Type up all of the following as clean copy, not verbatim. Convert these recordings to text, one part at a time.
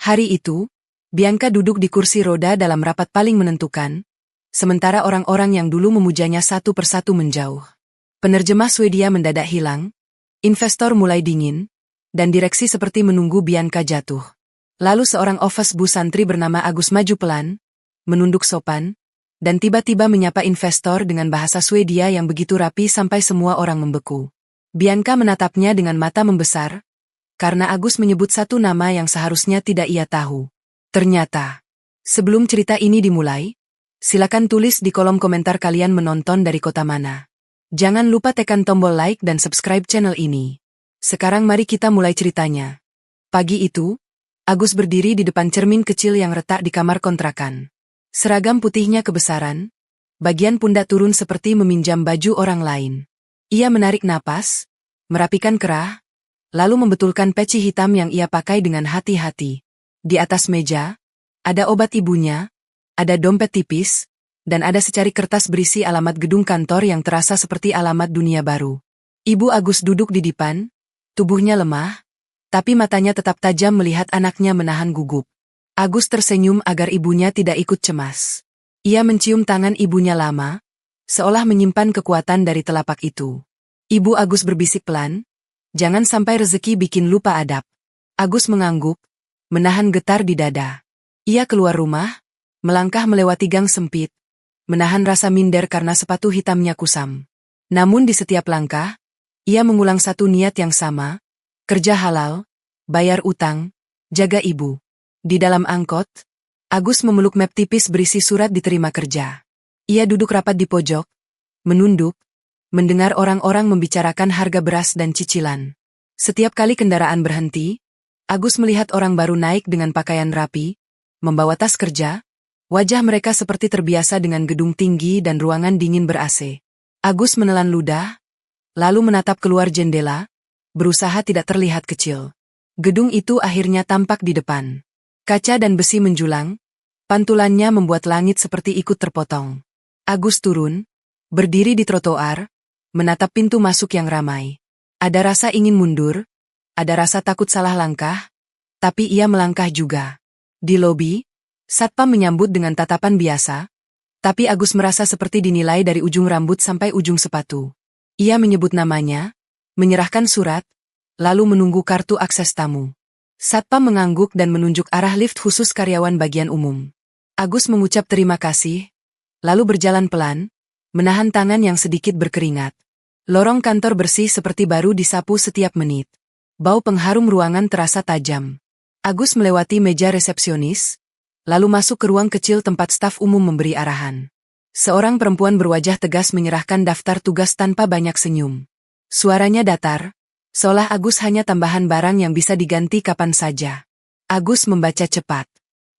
Hari itu, Bianca duduk di kursi roda dalam rapat paling menentukan, sementara orang-orang yang dulu memujanya satu persatu menjauh. Penerjemah Swedia mendadak hilang, investor mulai dingin, dan direksi seperti menunggu Bianca jatuh. Lalu seorang office bu santri bernama Agus maju pelan, menunduk sopan, dan tiba-tiba menyapa investor dengan bahasa Swedia yang begitu rapi sampai semua orang membeku. Bianca menatapnya dengan mata membesar, karena Agus menyebut satu nama yang seharusnya tidak ia tahu. Ternyata, sebelum cerita ini dimulai, silakan tulis di kolom komentar kalian menonton dari kota mana. Jangan lupa tekan tombol like dan subscribe channel ini. Sekarang mari kita mulai ceritanya. Pagi itu, Agus berdiri di depan cermin kecil yang retak di kamar kontrakan. Seragam putihnya kebesaran, bagian pundak turun seperti meminjam baju orang lain. Ia menarik napas, merapikan kerah, lalu membetulkan peci hitam yang ia pakai dengan hati-hati. Di atas meja, ada obat ibunya, ada dompet tipis, dan ada secari kertas berisi alamat gedung kantor yang terasa seperti alamat dunia baru. Ibu Agus duduk di depan, tubuhnya lemah, tapi matanya tetap tajam melihat anaknya menahan gugup. Agus tersenyum agar ibunya tidak ikut cemas. Ia mencium tangan ibunya lama, seolah menyimpan kekuatan dari telapak itu. Ibu Agus berbisik pelan, "Jangan sampai rezeki bikin lupa adab." Agus mengangguk, menahan getar di dada. Ia keluar rumah, melangkah melewati gang sempit, menahan rasa minder karena sepatu hitamnya kusam. Namun di setiap langkah, ia mengulang satu niat yang sama, kerja halal, bayar utang, jaga ibu. Di dalam angkot, Agus memeluk map tipis berisi surat diterima kerja. Ia duduk rapat di pojok, menunduk, mendengar orang-orang membicarakan harga beras dan cicilan. Setiap kali kendaraan berhenti, Agus melihat orang baru naik dengan pakaian rapi, membawa tas kerja, wajah mereka seperti terbiasa dengan gedung tinggi dan ruangan dingin ber-AC. Agus menelan ludah, lalu menatap keluar jendela, berusaha tidak terlihat kecil. Gedung itu akhirnya tampak di depan. Kaca dan besi menjulang, pantulannya membuat langit seperti ikut terpotong. Agus turun, berdiri di trotoar, menatap pintu masuk yang ramai. Ada rasa ingin mundur, ada rasa takut salah langkah, tapi ia melangkah juga. Di lobi, satpam menyambut dengan tatapan biasa, tapi Agus merasa seperti dinilai dari ujung rambut sampai ujung sepatu. Ia menyebut namanya, menyerahkan surat, lalu menunggu kartu akses tamu. Satpam mengangguk dan menunjuk arah lift khusus karyawan bagian umum. Agus mengucap terima kasih, lalu berjalan pelan, menahan tangan yang sedikit berkeringat. Lorong kantor bersih seperti baru disapu setiap menit. Bau pengharum ruangan terasa tajam. Agus melewati meja resepsionis, lalu masuk ke ruang kecil tempat staf umum memberi arahan. Seorang perempuan berwajah tegas menyerahkan daftar tugas tanpa banyak senyum. Suaranya datar, seolah Agus hanya tambahan barang yang bisa diganti kapan saja. Agus membaca cepat.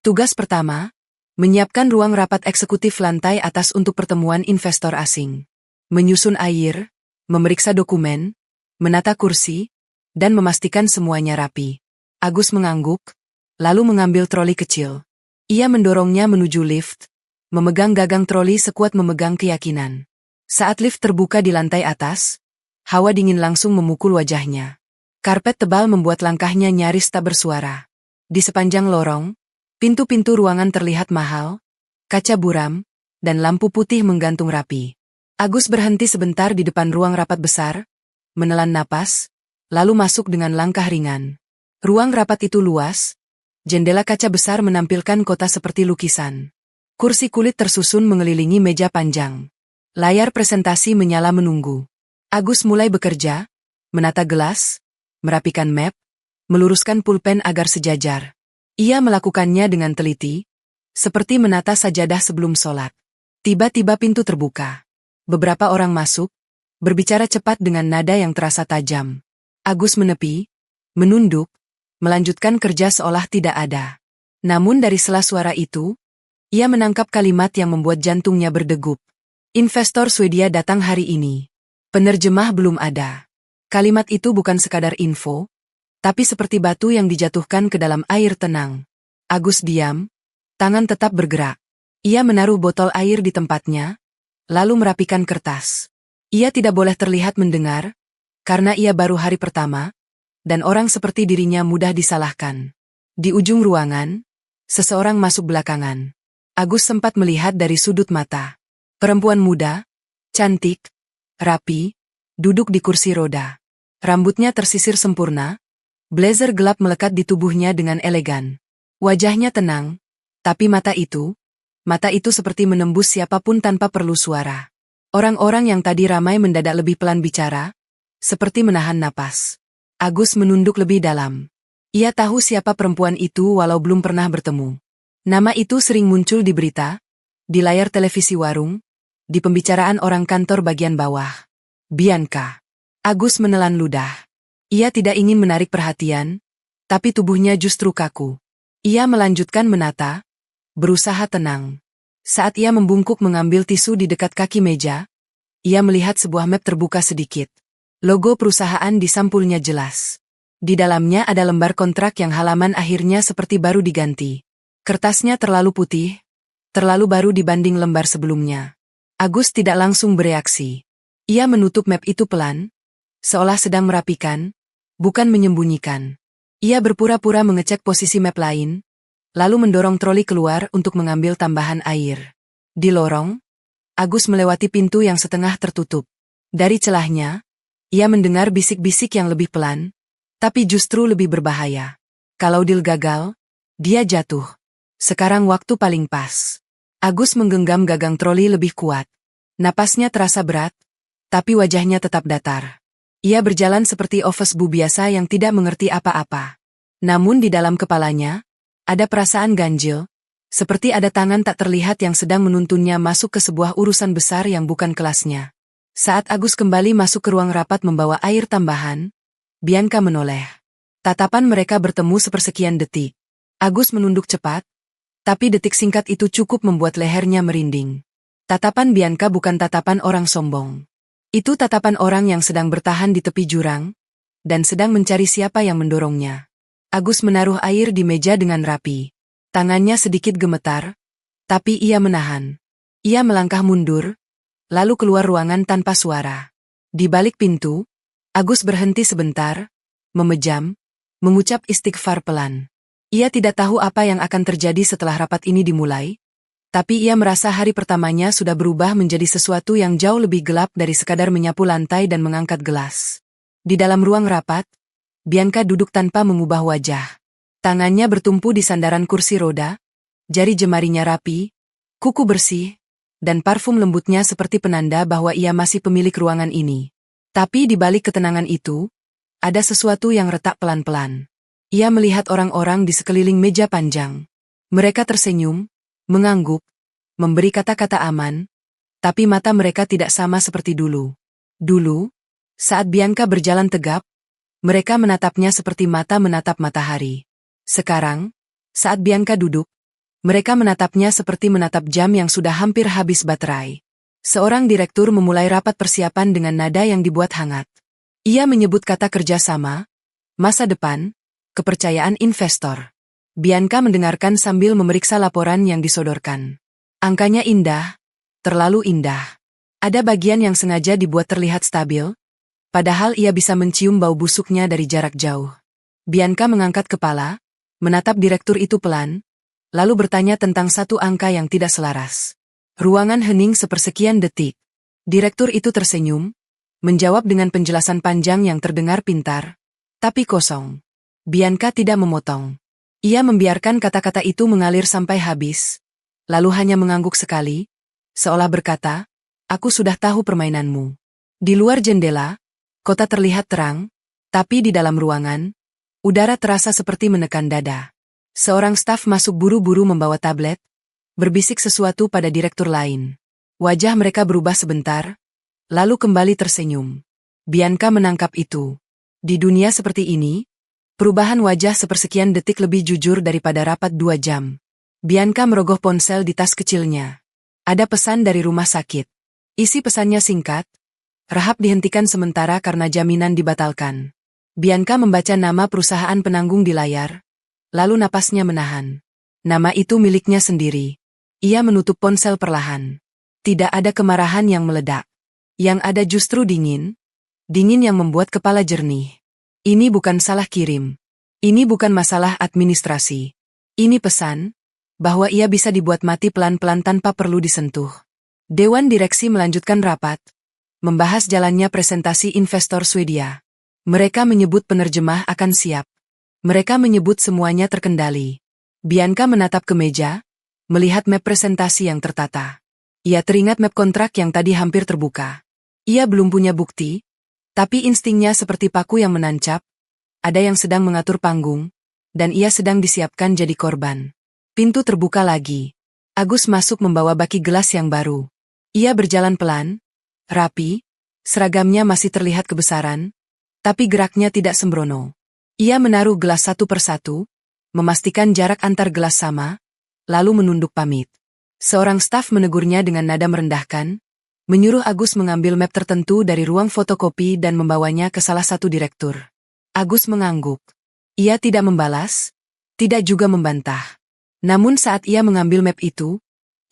Tugas pertama, menyiapkan ruang rapat eksekutif lantai atas untuk pertemuan investor asing. Menyusun air, memeriksa dokumen, menata kursi, dan memastikan semuanya rapi. Agus mengangguk, lalu mengambil troli kecil. Ia mendorongnya menuju lift, memegang gagang troli sekuat memegang keyakinan. Saat lift terbuka di lantai atas, hawa dingin langsung memukul wajahnya. Karpet tebal membuat langkahnya nyaris tak bersuara. Di sepanjang lorong, pintu-pintu ruangan terlihat mahal, kaca buram, dan lampu putih menggantung rapi. Agus berhenti sebentar di depan ruang rapat besar, menelan napas, lalu masuk dengan langkah ringan. Ruang rapat itu luas, jendela kaca besar menampilkan kota seperti lukisan. Kursi kulit tersusun mengelilingi meja panjang. Layar presentasi menyala menunggu. Agus mulai bekerja, menata gelas, merapikan map, meluruskan pulpen agar sejajar. Ia melakukannya dengan teliti, seperti menata sajadah sebelum sholat. Tiba-tiba pintu terbuka. Beberapa orang masuk, berbicara cepat dengan nada yang terasa tajam. Agus menepi, menunduk, melanjutkan kerja seolah tidak ada. Namun dari sela suara itu, ia menangkap kalimat yang membuat jantungnya berdegup. Investor Swedia datang hari ini. Penerjemah belum ada. Kalimat itu bukan sekadar info, tapi seperti batu yang dijatuhkan ke dalam air tenang. Agus diam, tangan tetap bergerak. Ia menaruh botol air di tempatnya, lalu merapikan kertas. Ia tidak boleh terlihat mendengar, karena ia baru hari pertama, dan orang seperti dirinya mudah disalahkan. Di ujung ruangan, seseorang masuk belakangan. Agus sempat melihat dari sudut mata. Perempuan muda, cantik, rapi, duduk di kursi roda. Rambutnya tersisir sempurna, blazer gelap melekat di tubuhnya dengan elegan. Wajahnya tenang, tapi mata itu seperti menembus siapapun tanpa perlu suara. Orang-orang yang tadi ramai mendadak lebih pelan bicara, seperti menahan napas. Agus menunduk lebih dalam. Ia tahu siapa perempuan itu walau belum pernah bertemu. Nama itu sering muncul di berita, di layar televisi warung, di pembicaraan orang kantor bagian bawah. Bianca. Agus menelan ludah. Ia tidak ingin menarik perhatian, tapi tubuhnya justru kaku. Ia melanjutkan menata, berusaha tenang. Saat ia membungkuk mengambil tisu di dekat kaki meja, ia melihat sebuah map terbuka sedikit. Logo perusahaan di sampulnya jelas. Di dalamnya ada lembar kontrak yang halaman akhirnya seperti baru diganti. Kertasnya terlalu putih, terlalu baru dibanding lembar sebelumnya. Agus tidak langsung bereaksi. Ia menutup map itu pelan, seolah sedang merapikan, bukan menyembunyikan. Ia berpura-pura mengecek posisi map lain, lalu mendorong troli keluar untuk mengambil tambahan air. Di lorong, Agus melewati pintu yang setengah tertutup. Dari celahnya, ia mendengar bisik-bisik yang lebih pelan, tapi justru lebih berbahaya. Kalau deal gagal, dia jatuh. Sekarang waktu paling pas. Agus menggenggam gagang troli lebih kuat. Napasnya terasa berat, tapi wajahnya tetap datar. Ia berjalan seperti ofesbu biasa yang tidak mengerti apa-apa. Namun di dalam kepalanya, ada perasaan ganjil, seperti ada tangan tak terlihat yang sedang menuntunnya masuk ke sebuah urusan besar yang bukan kelasnya. Saat Agus kembali masuk ke ruang rapat membawa air tambahan, Bianca menoleh. Tatapan mereka bertemu sepersekian detik. Agus menunduk cepat, tapi detik singkat itu cukup membuat lehernya merinding. Tatapan Bianca bukan tatapan orang sombong. Itu tatapan orang yang sedang bertahan di tepi jurang, dan sedang mencari siapa yang mendorongnya. Agus menaruh air di meja dengan rapi. Tangannya sedikit gemetar, tapi ia menahan. Ia melangkah mundur, lalu keluar ruangan tanpa suara. Di balik pintu, Agus berhenti sebentar, memejam, mengucap istighfar pelan. Ia tidak tahu apa yang akan terjadi setelah rapat ini dimulai, tapi ia merasa hari pertamanya sudah berubah menjadi sesuatu yang jauh lebih gelap dari sekadar menyapu lantai dan mengangkat gelas. Di dalam ruang rapat, Bianca duduk tanpa mengubah wajah. Tangannya bertumpu di sandaran kursi roda, jari jemarinya rapi, kuku bersih, dan parfum lembutnya seperti penanda bahwa ia masih pemilik ruangan ini. Tapi di balik ketenangan itu, ada sesuatu yang retak pelan-pelan. Ia melihat orang-orang di sekeliling meja panjang. Mereka tersenyum, mengangguk, memberi kata-kata aman, tapi mata mereka tidak sama seperti dulu. Dulu, saat Bianca berjalan tegap, mereka menatapnya seperti mata menatap matahari. Sekarang, saat Bianca duduk, mereka menatapnya seperti menatap jam yang sudah hampir habis baterai. Seorang direktur memulai rapat persiapan dengan nada yang dibuat hangat. Ia menyebut kata kerjasama, masa depan, kepercayaan investor. Bianca mendengarkan sambil memeriksa laporan yang disodorkan. Angkanya indah, terlalu indah. Ada bagian yang sengaja dibuat terlihat stabil, padahal ia bisa mencium bau busuknya dari jarak jauh. Bianca mengangkat kepala, menatap direktur itu pelan, lalu bertanya tentang satu angka yang tidak selaras. Ruangan hening sepersekian detik. Direktur itu tersenyum, menjawab dengan penjelasan panjang yang terdengar pintar, tapi kosong. Bianca tidak memotong. Ia membiarkan kata-kata itu mengalir sampai habis, lalu hanya mengangguk sekali, seolah berkata, "Aku sudah tahu permainanmu." Di luar jendela, kota terlihat terang, tapi di dalam ruangan, udara terasa seperti menekan dada. Seorang staf masuk buru-buru membawa tablet, berbisik sesuatu pada direktur lain. Wajah mereka berubah sebentar, lalu kembali tersenyum. Bianca menangkap itu. Di dunia seperti ini, perubahan wajah sepersekian detik lebih jujur daripada rapat 2 jam. Bianca merogoh ponsel di tas kecilnya. Ada pesan dari rumah sakit. Isi pesannya singkat, rahap dihentikan sementara karena jaminan dibatalkan. Bianca membaca nama perusahaan penanggung di layar, lalu napasnya menahan. Nama itu miliknya sendiri. Ia menutup ponsel perlahan. Tidak ada kemarahan yang meledak. Yang ada justru dingin. Dingin yang membuat kepala jernih. Ini bukan salah kirim. Ini bukan masalah administrasi. Ini pesan, bahwa ia bisa dibuat mati pelan-pelan tanpa perlu disentuh. Dewan Direksi melanjutkan rapat, membahas jalannya presentasi investor Swedia. Mereka menyebut penerjemah akan siap. Mereka menyebut semuanya terkendali. Bianca menatap ke meja, melihat map presentasi yang tertata. Ia teringat map kontrak yang tadi hampir terbuka. Ia belum punya bukti, tapi instingnya seperti paku yang menancap. Ada yang sedang mengatur panggung, dan ia sedang disiapkan jadi korban. Pintu terbuka lagi. Agus masuk membawa baki gelas yang baru. Ia berjalan pelan, rapi, seragamnya masih terlihat kebesaran, tapi geraknya tidak sembrono. Ia menaruh gelas satu persatu, memastikan jarak antar gelas sama, lalu menunduk pamit. Seorang staf menegurnya dengan nada merendahkan, menyuruh Agus mengambil map tertentu dari ruang fotokopi dan membawanya ke salah satu direktur. Agus mengangguk. Ia tidak membalas, tidak juga membantah. Namun saat ia mengambil map itu,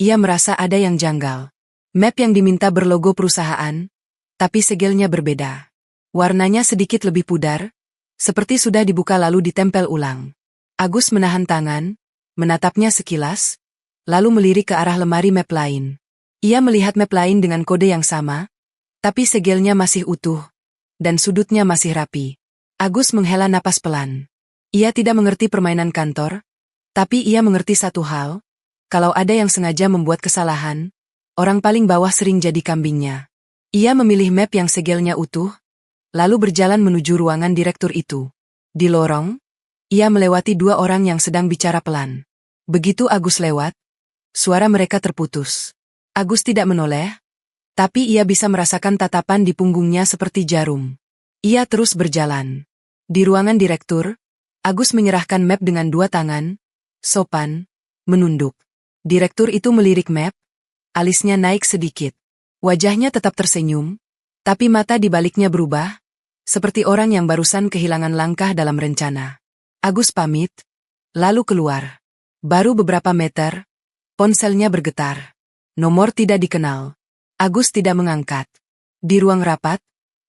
ia merasa ada yang janggal. Map yang diminta berlogo perusahaan, tapi segelnya berbeda. Warnanya sedikit lebih pudar, seperti sudah dibuka lalu ditempel ulang. Agus menahan tangan, menatapnya sekilas, lalu melirik ke arah lemari map lain. Ia melihat map lain dengan kode yang sama, tapi segelnya masih utuh, dan sudutnya masih rapi. Agus menghela napas pelan. Ia tidak mengerti permainan kantor, tapi ia mengerti satu hal, kalau ada yang sengaja membuat kesalahan, orang paling bawah sering jadi kambingnya. Ia memilih map yang segelnya utuh, lalu berjalan menuju ruangan direktur itu. Di lorong, ia melewati dua orang yang sedang bicara pelan. Begitu Agus lewat, suara mereka terputus. Agus tidak menoleh, tapi ia bisa merasakan tatapan di punggungnya seperti jarum. Ia terus berjalan. Di ruangan direktur, Agus menyerahkan map dengan dua tangan, sopan, menunduk. Direktur itu melirik map, alisnya naik sedikit. Wajahnya tetap tersenyum, tapi mata di baliknya berubah, seperti orang yang barusan kehilangan langkah dalam rencana. Agus pamit, lalu keluar. Baru beberapa meter, ponselnya bergetar. Nomor tidak dikenal. Agus tidak mengangkat. Di ruang rapat,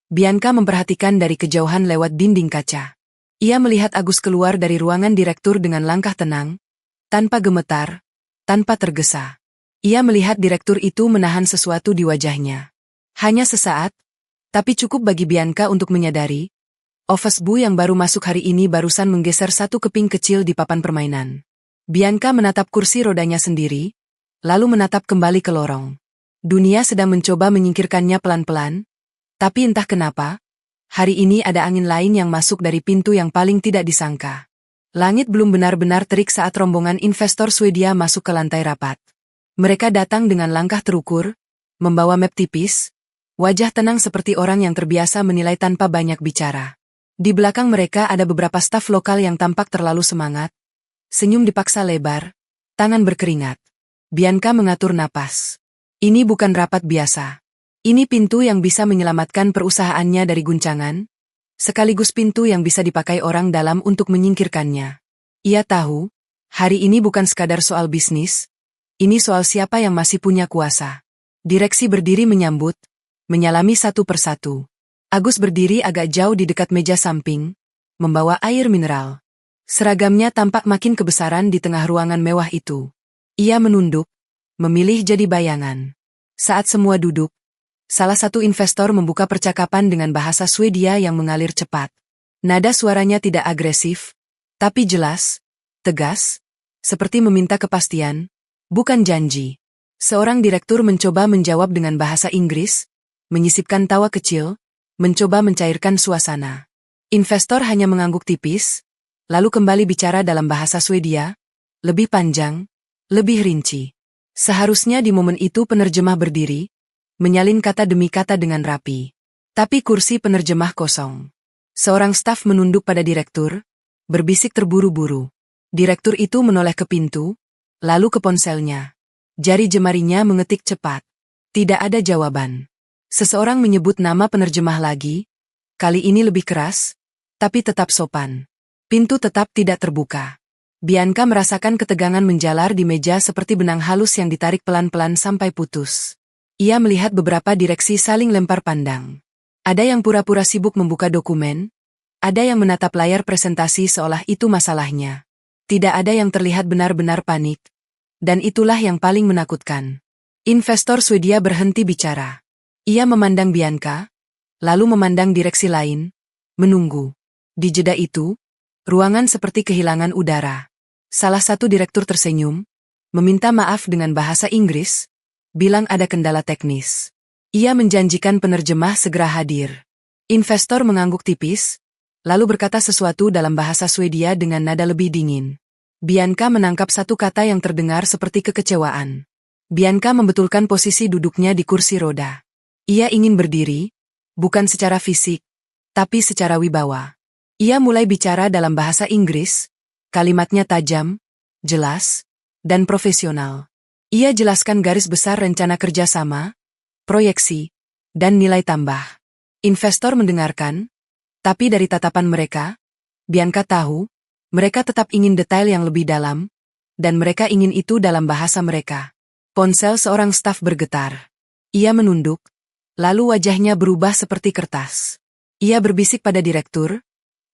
Bianca memperhatikan dari kejauhan lewat dinding kaca. Ia melihat Agus keluar dari ruangan direktur dengan langkah tenang, tanpa gemetar, tanpa tergesa. Ia melihat direktur itu menahan sesuatu di wajahnya. Hanya sesaat, tapi cukup bagi Bianca untuk menyadari, office boy yang baru masuk hari ini barusan menggeser satu keping kecil di papan permainan. Bianca menatap kursi rodanya sendiri, lalu menatap kembali ke lorong. Dunia sedang mencoba menyingkirkannya pelan-pelan, tapi entah kenapa, hari ini ada angin lain yang masuk dari pintu yang paling tidak disangka. Langit belum benar-benar terik saat rombongan investor Swedia masuk ke lantai rapat. Mereka datang dengan langkah terukur, membawa map tipis, wajah tenang seperti orang yang terbiasa menilai tanpa banyak bicara. Di belakang mereka ada beberapa staf lokal yang tampak terlalu semangat, senyum dipaksa lebar, tangan berkeringat. Bianca mengatur napas. Ini bukan rapat biasa. Ini pintu yang bisa menyelamatkan perusahaannya dari guncangan, sekaligus pintu yang bisa dipakai orang dalam untuk menyingkirkannya. Ia tahu, hari ini bukan sekadar soal bisnis, ini soal siapa yang masih punya kuasa. Direksi berdiri menyambut, menyalami satu persatu. Agus berdiri agak jauh di dekat meja samping, membawa air mineral. Seragamnya tampak makin kebesaran di tengah ruangan mewah itu. Ia menunduk, memilih jadi bayangan. Saat semua duduk, salah satu investor membuka percakapan dengan bahasa Swedia yang mengalir cepat. Nada suaranya tidak agresif, tapi jelas, tegas, seperti meminta kepastian, bukan janji. Seorang direktur mencoba menjawab dengan bahasa Inggris, menyisipkan tawa kecil, mencoba mencairkan suasana. Investor hanya mengangguk tipis, lalu kembali bicara dalam bahasa Swedia, lebih panjang, lebih rinci. Seharusnya di momen itu penerjemah berdiri, menyalin kata demi kata dengan rapi. Tapi kursi penerjemah kosong. Seorang staf menunduk pada direktur, berbisik terburu-buru. Direktur itu menoleh ke pintu, lalu ke ponselnya. Jari jemarinya mengetik cepat. Tidak ada jawaban. Seseorang menyebut nama penerjemah lagi, kali ini lebih keras, tapi tetap sopan. Pintu tetap tidak terbuka. Bianca merasakan ketegangan menjalar di meja seperti benang halus yang ditarik pelan-pelan sampai putus. Ia melihat beberapa direksi saling lempar pandang. Ada yang pura-pura sibuk membuka dokumen, Ada yang menatap layar presentasi seolah itu masalahnya. Tidak ada yang terlihat benar-benar panik. Dan itulah yang paling menakutkan. Investor Swedia berhenti bicara. Ia memandang Bianca, lalu memandang direksi lain, menunggu. Di jeda itu, ruangan seperti kehilangan udara. Salah satu direktur tersenyum, meminta maaf dengan bahasa Inggris, bilang ada kendala teknis. Ia menjanjikan penerjemah segera hadir. Investor mengangguk tipis, lalu berkata sesuatu dalam bahasa Swedia dengan nada lebih dingin. Bianca menangkap satu kata yang terdengar seperti kekecewaan. Bianca membetulkan posisi duduknya di kursi roda. Ia ingin berdiri, bukan secara fisik, tapi secara wibawa. Ia mulai bicara dalam bahasa Inggris, kalimatnya tajam, jelas, dan profesional. Ia jelaskan garis besar rencana kerjasama, proyeksi, dan nilai tambah. Investor mendengarkan, tapi dari tatapan mereka, Bianca tahu, mereka tetap ingin detail yang lebih dalam, dan mereka ingin itu dalam bahasa mereka. Ponsel seorang staf bergetar. Ia menunduk, lalu wajahnya berubah seperti kertas. Ia berbisik pada direktur,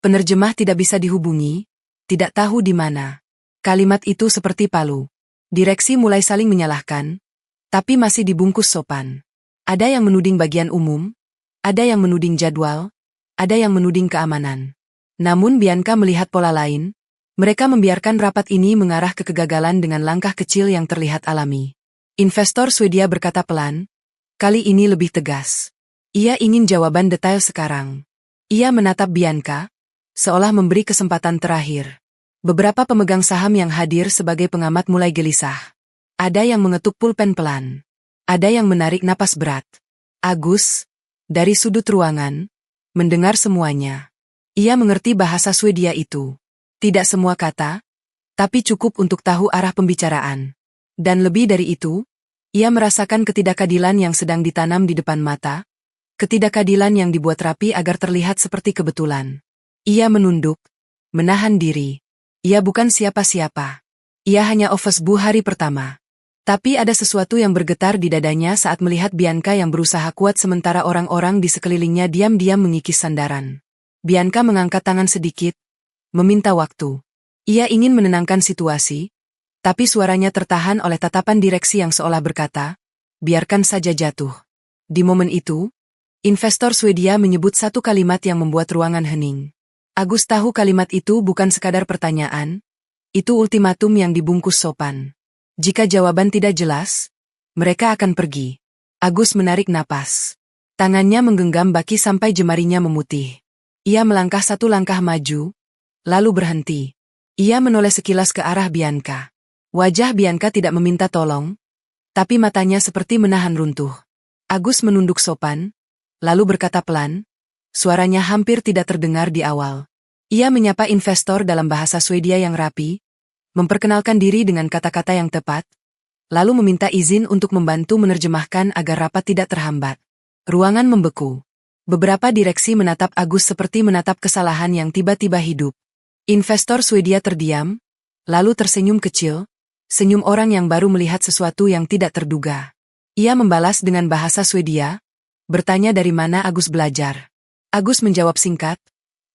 penerjemah tidak bisa dihubungi, tidak tahu di mana. Kalimat itu seperti palu. Direksi mulai saling menyalahkan, tapi masih dibungkus sopan. Ada yang menuding bagian umum, ada yang menuding jadwal, ada yang menuding keamanan. Namun Bianca melihat pola lain, mereka membiarkan rapat ini mengarah ke kegagalan dengan langkah kecil yang terlihat alami. Investor Swedia berkata pelan, kali ini lebih tegas. Ia ingin jawaban detail sekarang. Ia menatap Bianca, seolah memberi kesempatan terakhir. Beberapa pemegang saham yang hadir sebagai pengamat mulai gelisah. Ada yang mengetuk pulpen pelan. Ada yang menarik napas berat. Agus, dari sudut ruangan, mendengar semuanya. Ia mengerti bahasa Swedia itu. Tidak semua kata, tapi cukup untuk tahu arah pembicaraan. Dan lebih dari itu, ia merasakan ketidakadilan yang sedang ditanam di depan mata, ketidakadilan yang dibuat rapi agar terlihat seperti kebetulan. Ia menunduk, menahan diri. Ia bukan siapa-siapa. Ia hanya office bu hari pertama. Tapi ada sesuatu yang bergetar di dadanya saat melihat Bianca yang berusaha kuat sementara orang-orang di sekelilingnya diam-diam mengikis sandaran. Bianca mengangkat tangan sedikit, meminta waktu. Ia ingin menenangkan situasi, tapi suaranya tertahan oleh tatapan direksi yang seolah berkata, biarkan saja jatuh. Di momen itu, investor Swedia menyebut satu kalimat yang membuat ruangan hening. Agus tahu kalimat itu bukan sekadar pertanyaan, itu ultimatum yang dibungkus sopan. Jika jawaban tidak jelas, mereka akan pergi. Agus menarik napas. Tangannya menggenggam baki sampai jemarinya memutih. Ia melangkah satu langkah maju, lalu berhenti. Ia menoleh sekilas ke arah Bianca. Wajah Bianca tidak meminta tolong, tapi matanya seperti menahan runtuh. Agus menunduk sopan, lalu berkata pelan, suaranya hampir tidak terdengar di awal. Ia menyapa investor dalam bahasa Swedia yang rapi, memperkenalkan diri dengan kata-kata yang tepat, lalu meminta izin untuk membantu menerjemahkan agar rapat tidak terhambat. Ruangan membeku. Beberapa direksi menatap Agus seperti menatap kesalahan yang tiba-tiba hidup. Investor Swedia terdiam, lalu tersenyum kecil, senyum orang yang baru melihat sesuatu yang tidak terduga. Ia membalas dengan bahasa Swedia, bertanya dari mana Agus belajar. Agus menjawab singkat,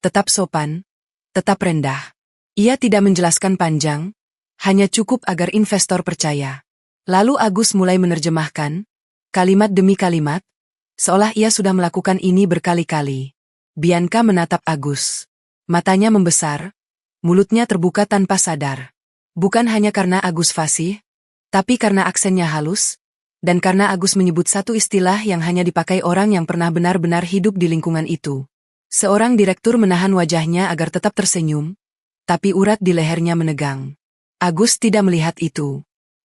tetap sopan, tetap rendah. Ia tidak menjelaskan panjang, hanya cukup agar investor percaya. Lalu Agus mulai menerjemahkan, kalimat demi kalimat, seolah ia sudah melakukan ini berkali-kali. Bianca menatap Agus. Matanya membesar, mulutnya terbuka tanpa sadar. Bukan hanya karena Agus fasih, tapi karena aksennya halus, dan karena Agus menyebut satu istilah yang hanya dipakai orang yang pernah benar-benar hidup di lingkungan itu. Seorang direktur menahan wajahnya agar tetap tersenyum, tapi urat di lehernya menegang. Agus tidak melihat itu.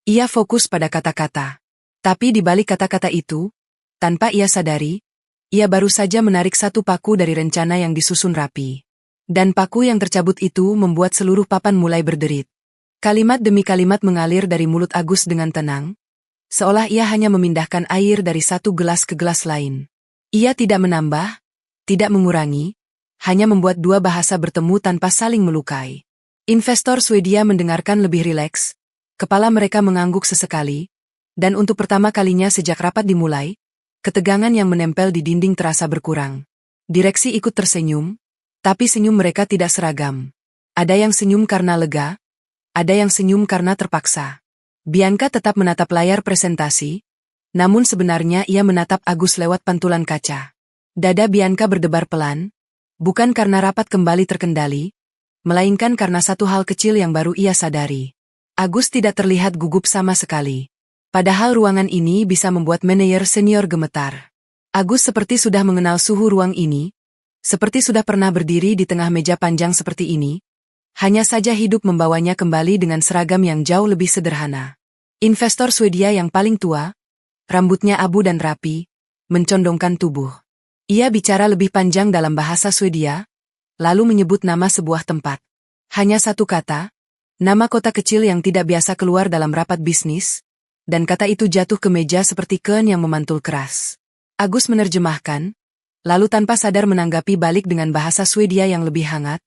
Ia fokus pada kata-kata. Tapi di balik kata-kata itu, tanpa ia sadari, ia baru saja menarik satu paku dari rencana yang disusun rapi. Dan paku yang tercabut itu membuat seluruh papan mulai berderit. Kalimat demi kalimat mengalir dari mulut Agus dengan tenang, seolah ia hanya memindahkan air dari satu gelas ke gelas lain. Ia tidak menambah, tidak mengurangi, hanya membuat dua bahasa bertemu tanpa saling melukai. Investor Swedia mendengarkan lebih rileks, kepala mereka mengangguk sesekali, dan untuk pertama kalinya sejak rapat dimulai, ketegangan yang menempel di dinding terasa berkurang. Direksi ikut tersenyum, Tapi senyum mereka tidak seragam. Ada yang senyum karena lega, ada yang senyum karena terpaksa. Bianca tetap menatap layar presentasi, namun sebenarnya ia menatap Agus lewat pantulan kaca. Dada Bianca berdebar pelan, bukan karena rapat kembali terkendali, melainkan karena satu hal kecil yang baru ia sadari. Agus tidak terlihat gugup sama sekali. Padahal ruangan ini bisa membuat manajer senior gemetar. Agus seperti sudah mengenal suhu ruang ini, seperti sudah pernah berdiri di tengah meja panjang seperti ini, hanya saja hidup membawanya kembali dengan seragam yang jauh lebih sederhana. Investor Swedia yang paling tua, rambutnya abu dan rapi, mencondongkan tubuh. Ia bicara lebih panjang dalam bahasa Swedia, lalu menyebut nama sebuah tempat. Hanya satu kata, nama kota kecil yang tidak biasa keluar dalam rapat bisnis, dan kata itu jatuh ke meja seperti ken yang memantul keras. Agus menerjemahkan, lalu tanpa sadar menanggapi balik dengan bahasa Swedia yang lebih hangat,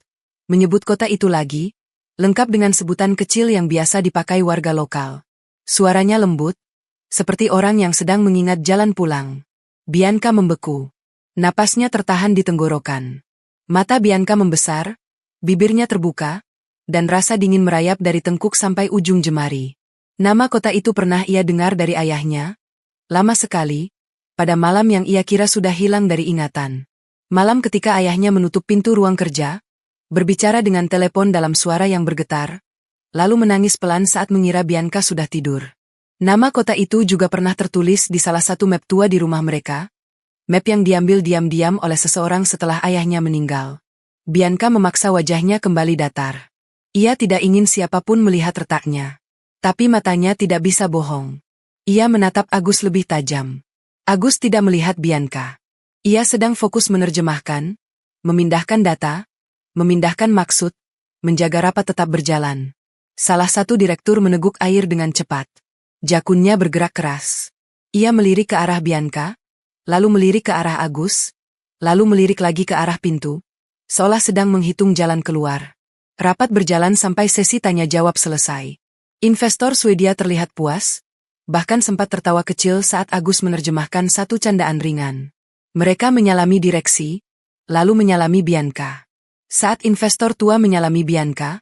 menyebut kota itu lagi, lengkap dengan sebutan kecil yang biasa dipakai warga lokal. Suaranya lembut, seperti orang yang sedang mengingat jalan pulang. Bianca membeku. Napasnya tertahan di tenggorokan. Mata Bianca membesar, bibirnya terbuka, dan rasa dingin merayap dari tengkuk sampai ujung jemari. Nama kota itu pernah ia dengar dari ayahnya, lama sekali, pada malam yang ia kira sudah hilang dari ingatan. Malam ketika ayahnya menutup pintu ruang kerja, berbicara dengan telepon dalam suara yang bergetar, lalu menangis pelan saat mengira Bianca sudah tidur. Nama kota itu juga pernah tertulis di salah satu map tua di rumah mereka, map yang diambil diam-diam oleh seseorang setelah ayahnya meninggal. Bianca memaksa wajahnya kembali datar. Ia tidak ingin siapapun melihat retaknya. Tapi matanya tidak bisa bohong. Ia menatap Agus lebih tajam. Agus tidak melihat Bianca. Ia sedang fokus menerjemahkan, memindahkan data, memindahkan maksud, menjaga rapat tetap berjalan. Salah satu direktur meneguk air dengan cepat. Jakunnya bergerak keras. Ia melirik ke arah Bianca, lalu melirik ke arah Agus, lalu melirik lagi ke arah pintu, seolah sedang menghitung jalan keluar. Rapat berjalan sampai sesi tanya-jawab selesai. Investor Swedia terlihat puas, bahkan sempat tertawa kecil saat Agus menerjemahkan satu candaan ringan. Mereka menyalami direksi, lalu menyalami Bianca. Saat investor tua menyalami Bianca,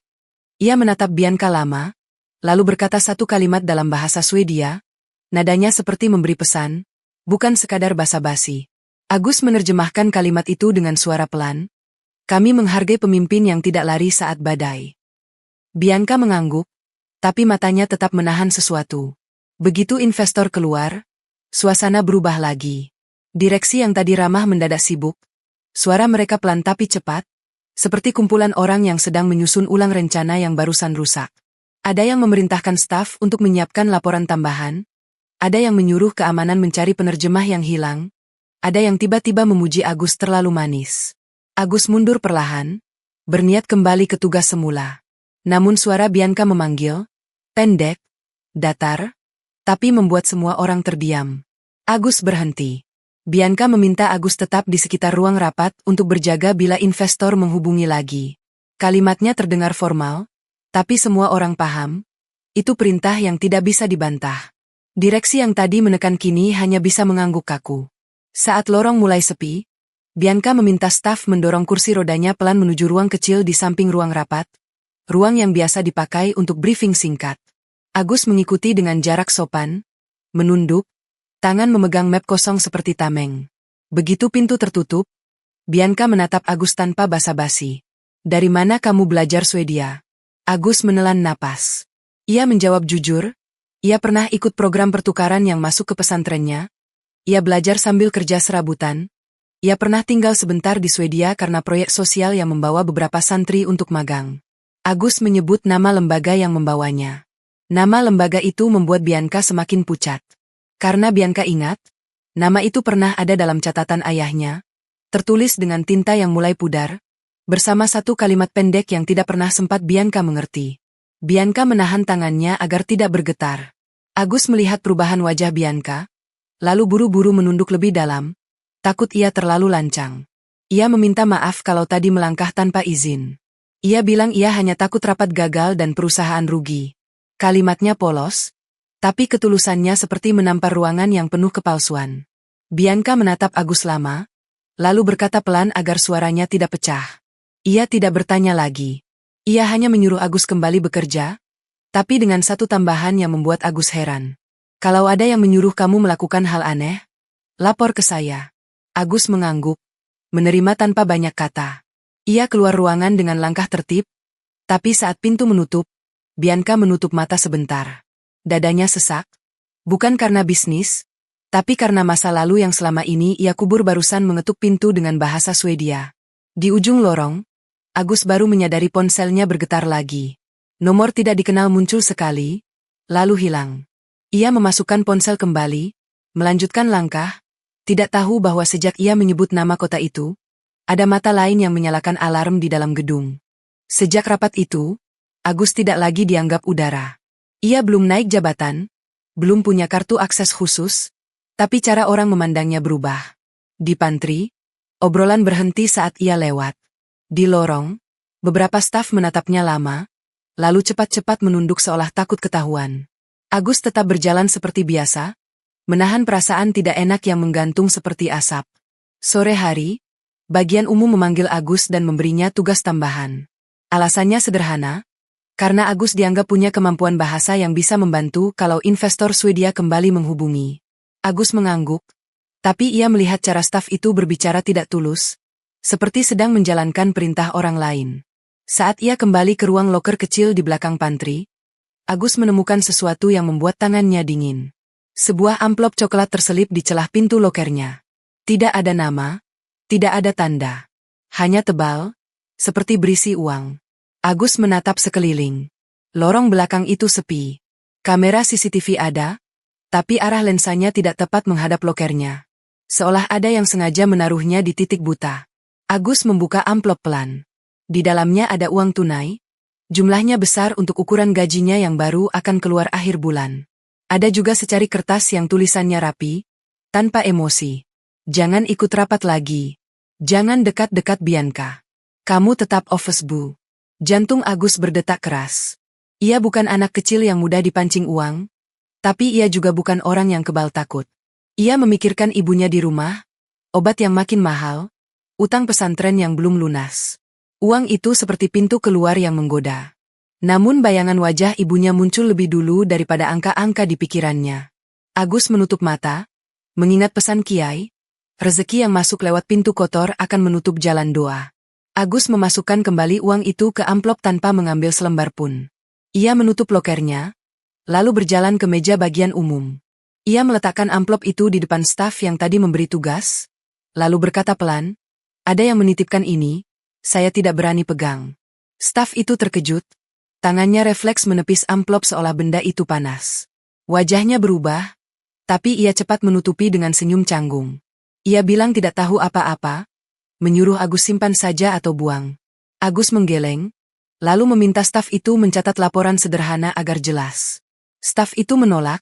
ia menatap Bianca lama, lalu berkata satu kalimat dalam bahasa Swedia, nadanya seperti memberi pesan, bukan sekadar basa-basi. Agus menerjemahkan kalimat itu dengan suara pelan, kami menghargai pemimpin yang tidak lari saat badai. Bianca mengangguk, tapi matanya tetap menahan sesuatu. Begitu investor keluar, suasana berubah lagi. Direksi yang tadi ramah mendadak sibuk. Suara mereka pelan tapi cepat, seperti kumpulan orang yang sedang menyusun ulang rencana yang barusan rusak. Ada yang memerintahkan staf untuk menyiapkan laporan tambahan, ada yang menyuruh keamanan mencari penerjemah yang hilang, ada yang tiba-tiba memuji Agus terlalu manis. Agus mundur perlahan, berniat kembali ke tugas semula. Namun suara Bianca memanggil, pendek, datar, tapi membuat semua orang terdiam. Agus berhenti. Bianca meminta Agus tetap di sekitar ruang rapat untuk berjaga bila investor menghubungi lagi. Kalimatnya terdengar formal, tapi semua orang paham, itu perintah yang tidak bisa dibantah. Direksi yang tadi menekan kini hanya bisa mengangguk kaku. Saat lorong mulai sepi, Bianca meminta staf mendorong kursi rodanya pelan menuju ruang kecil di samping ruang rapat, ruang yang biasa dipakai untuk briefing singkat. Agus mengikuti dengan jarak sopan, menunduk, tangan memegang map kosong seperti tameng. Begitu pintu tertutup, Bianca menatap Agus tanpa basa-basi. Dari mana kamu belajar Swedia? Agus menelan napas. Ia menjawab jujur, ia pernah ikut program pertukaran yang masuk ke pesantrennya, ia belajar sambil kerja serabutan, ia pernah tinggal sebentar di Swedia karena proyek sosial yang membawa beberapa santri untuk magang. Agus menyebut nama lembaga yang membawanya. Nama lembaga itu membuat Bianca semakin pucat. Karena Bianca ingat, nama itu pernah ada dalam catatan ayahnya, tertulis dengan tinta yang mulai pudar, bersama satu kalimat pendek yang tidak pernah sempat Bianca mengerti. Bianca menahan tangannya agar tidak bergetar. Agus melihat perubahan wajah Bianca, lalu buru-buru menunduk lebih dalam, takut ia terlalu lancang. Ia meminta maaf kalau tadi melangkah tanpa izin. Ia bilang ia hanya takut rapat gagal dan perusahaan rugi. Kalimatnya polos, tapi ketulusannya seperti menampar ruangan yang penuh kepalsuan. Bianca menatap Agus lama, lalu berkata pelan agar suaranya tidak pecah. Ia tidak bertanya lagi. Ia hanya menyuruh Agus kembali bekerja, tapi dengan satu tambahan yang membuat Agus heran. Kalau ada yang menyuruh kamu melakukan hal aneh, lapor ke saya. Agus mengangguk, menerima tanpa banyak kata. Ia keluar ruangan dengan langkah tertib, tapi saat pintu menutup, Bianca menutup mata sebentar. Dadanya sesak, bukan karena bisnis, tapi karena masa lalu yang selama ini ia kubur. Barusan mengetuk pintu dengan bahasa Swedia. Di ujung lorong, Agus baru menyadari ponselnya bergetar lagi. Nomor tidak dikenal muncul sekali, lalu hilang. Ia memasukkan ponsel kembali, melanjutkan langkah, tidak tahu bahwa sejak ia menyebut nama kota itu, ada mata lain yang menyalakan alarm di dalam gedung. Sejak rapat itu, Agus tidak lagi dianggap udara. Ia belum naik jabatan, belum punya kartu akses khusus, tapi cara orang memandangnya berubah. Di pantry, obrolan berhenti saat ia lewat. Di lorong, beberapa staf menatapnya lama, lalu cepat-cepat menunduk seolah takut ketahuan. Agus tetap berjalan seperti biasa, menahan perasaan tidak enak yang menggantung seperti asap. Sore hari, bagian umum memanggil Agus dan memberinya tugas tambahan. Alasannya sederhana, karena Agus dianggap punya kemampuan bahasa yang bisa membantu kalau investor Swedia kembali menghubungi. Agus mengangguk, tapi ia melihat cara staf itu berbicara tidak tulus, seperti sedang menjalankan perintah orang lain. Saat ia kembali ke ruang loker kecil di belakang pantry, Agus menemukan sesuatu yang membuat tangannya dingin. Sebuah amplop coklat terselip di celah pintu lokernya. Tidak ada nama, tidak ada tanda. Hanya tebal, seperti berisi uang. Agus menatap sekeliling. Lorong belakang itu sepi. Kamera CCTV ada, tapi arah lensanya tidak tepat menghadap lokernya. Seolah ada yang sengaja menaruhnya di titik buta. Agus membuka amplop pelan. Di dalamnya ada uang tunai. Jumlahnya besar untuk ukuran gajinya yang baru akan keluar akhir bulan. Ada juga secari kertas yang tulisannya rapi, tanpa emosi. Jangan ikut rapat lagi. Jangan dekat-dekat Bianca. Kamu tetap office bu. Jantung Agus berdetak keras. Ia bukan anak kecil yang mudah dipancing uang, tapi ia juga bukan orang yang kebal takut. Ia memikirkan ibunya di rumah, obat yang makin mahal, utang pesantren yang belum lunas. Uang itu seperti pintu keluar yang menggoda. Namun bayangan wajah ibunya muncul lebih dulu daripada angka-angka di pikirannya. Agus menutup mata, mengingat pesan Kiai, rezeki yang masuk lewat pintu kotor akan menutup jalan doa. Agus memasukkan kembali uang itu ke amplop tanpa mengambil selembar pun. Ia menutup lokernya, lalu berjalan ke meja bagian umum. Ia meletakkan amplop itu di depan staf yang tadi memberi tugas, lalu berkata pelan, "Ada yang menitipkan ini, saya tidak berani pegang." Staf itu terkejut, tangannya refleks menepis amplop seolah benda itu panas. Wajahnya berubah, tapi ia cepat menutupi dengan senyum canggung. Ia bilang tidak tahu apa-apa, menyuruh Agus simpan saja atau buang. Agus menggeleng, lalu meminta staf itu mencatat laporan sederhana agar jelas. Staf itu menolak,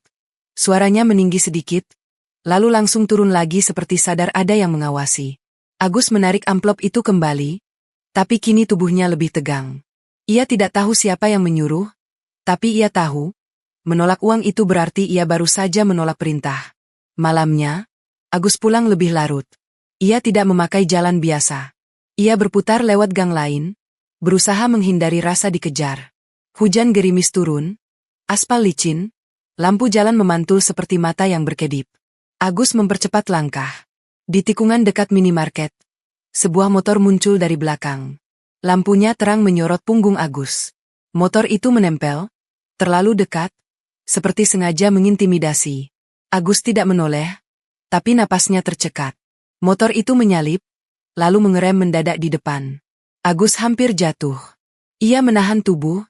suaranya meninggi sedikit, lalu langsung turun lagi seperti sadar ada yang mengawasi. Agus menarik amplop itu kembali, tapi kini tubuhnya lebih tegang. Ia tidak tahu siapa yang menyuruh, tapi ia tahu, menolak uang itu berarti ia baru saja menolak perintah. Malamnya, Agus pulang lebih larut. Ia tidak memakai jalan biasa. Ia berputar lewat gang lain, berusaha menghindari rasa dikejar. Hujan gerimis turun, aspal licin, lampu jalan memantul seperti mata yang berkedip. Agus mempercepat langkah. Di tikungan dekat minimarket, sebuah motor muncul dari belakang. Lampunya terang menyorot punggung Agus. Motor itu menempel, terlalu dekat, seperti sengaja mengintimidasi. Agus tidak menoleh, tapi napasnya tercekat. Motor itu menyalip, lalu mengerem mendadak di depan. Agus hampir jatuh. Ia menahan tubuh,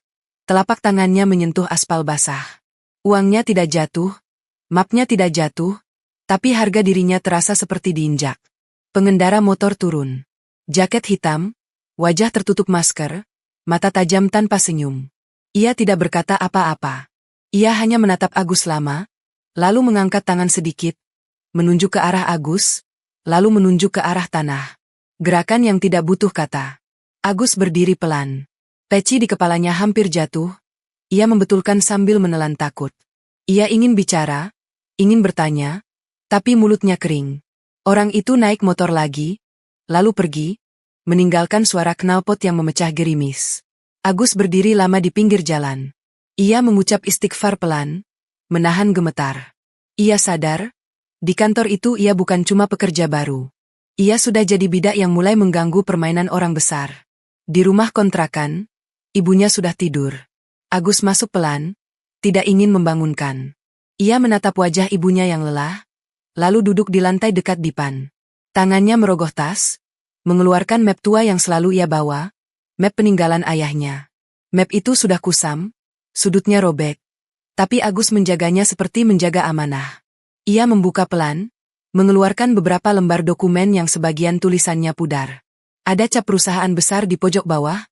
telapak tangannya menyentuh aspal basah. Uangnya tidak jatuh, mapnya tidak jatuh, tapi harga dirinya terasa seperti diinjak. Pengendara motor turun. Jaket hitam, wajah tertutup masker, mata tajam tanpa senyum. Ia tidak berkata apa-apa. Ia hanya menatap Agus lama, lalu mengangkat tangan sedikit, menunjuk ke arah Agus, lalu menunjuk ke arah tanah. Gerakan yang tidak butuh kata. Agus berdiri pelan. Peci di kepalanya hampir jatuh. Ia membetulkan sambil menelan takut. Ia ingin bicara, ingin bertanya, tapi mulutnya kering. Orang itu naik motor lagi, lalu pergi, meninggalkan suara knalpot yang memecah gerimis. Agus berdiri lama di pinggir jalan. Ia mengucap istighfar pelan, menahan gemetar. Ia sadar, di kantor itu ia bukan cuma pekerja baru. Ia sudah jadi bidak yang mulai mengganggu permainan orang besar. Di rumah kontrakan, ibunya sudah tidur. Agus masuk pelan, tidak ingin membangunkan. Ia menatap wajah ibunya yang lelah, lalu duduk di lantai dekat dipan. Tangannya merogoh tas, mengeluarkan map tua yang selalu ia bawa, map peninggalan ayahnya. Map itu sudah kusam, sudutnya robek, tapi Agus menjaganya seperti menjaga amanah. Ia membuka pelan, mengeluarkan beberapa lembar dokumen yang sebagian tulisannya pudar. Ada cap perusahaan besar di pojok bawah,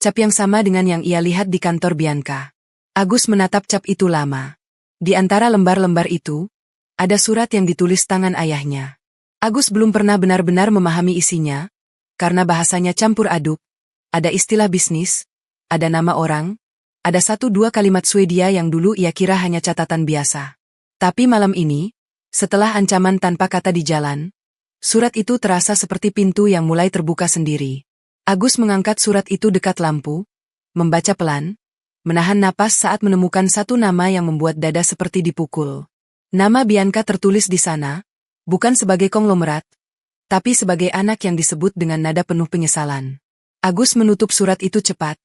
cap yang sama dengan yang ia lihat di kantor Bianca. Agus menatap cap itu lama. Di antara lembar-lembar itu, ada surat yang ditulis tangan ayahnya. Agus belum pernah benar-benar memahami isinya, karena bahasanya campur aduk. Ada istilah bisnis, ada nama orang, ada 1-2 kalimat Swedia yang dulu ia kira hanya catatan biasa. Tapi malam ini, setelah ancaman tanpa kata di jalan, surat itu terasa seperti pintu yang mulai terbuka sendiri. Agus mengangkat surat itu dekat lampu, membaca pelan, menahan napas saat menemukan satu nama yang membuat dada seperti dipukul. Nama Bianca tertulis di sana, bukan sebagai konglomerat, tapi sebagai anak yang disebut dengan nada penuh penyesalan. Agus menutup surat itu cepat,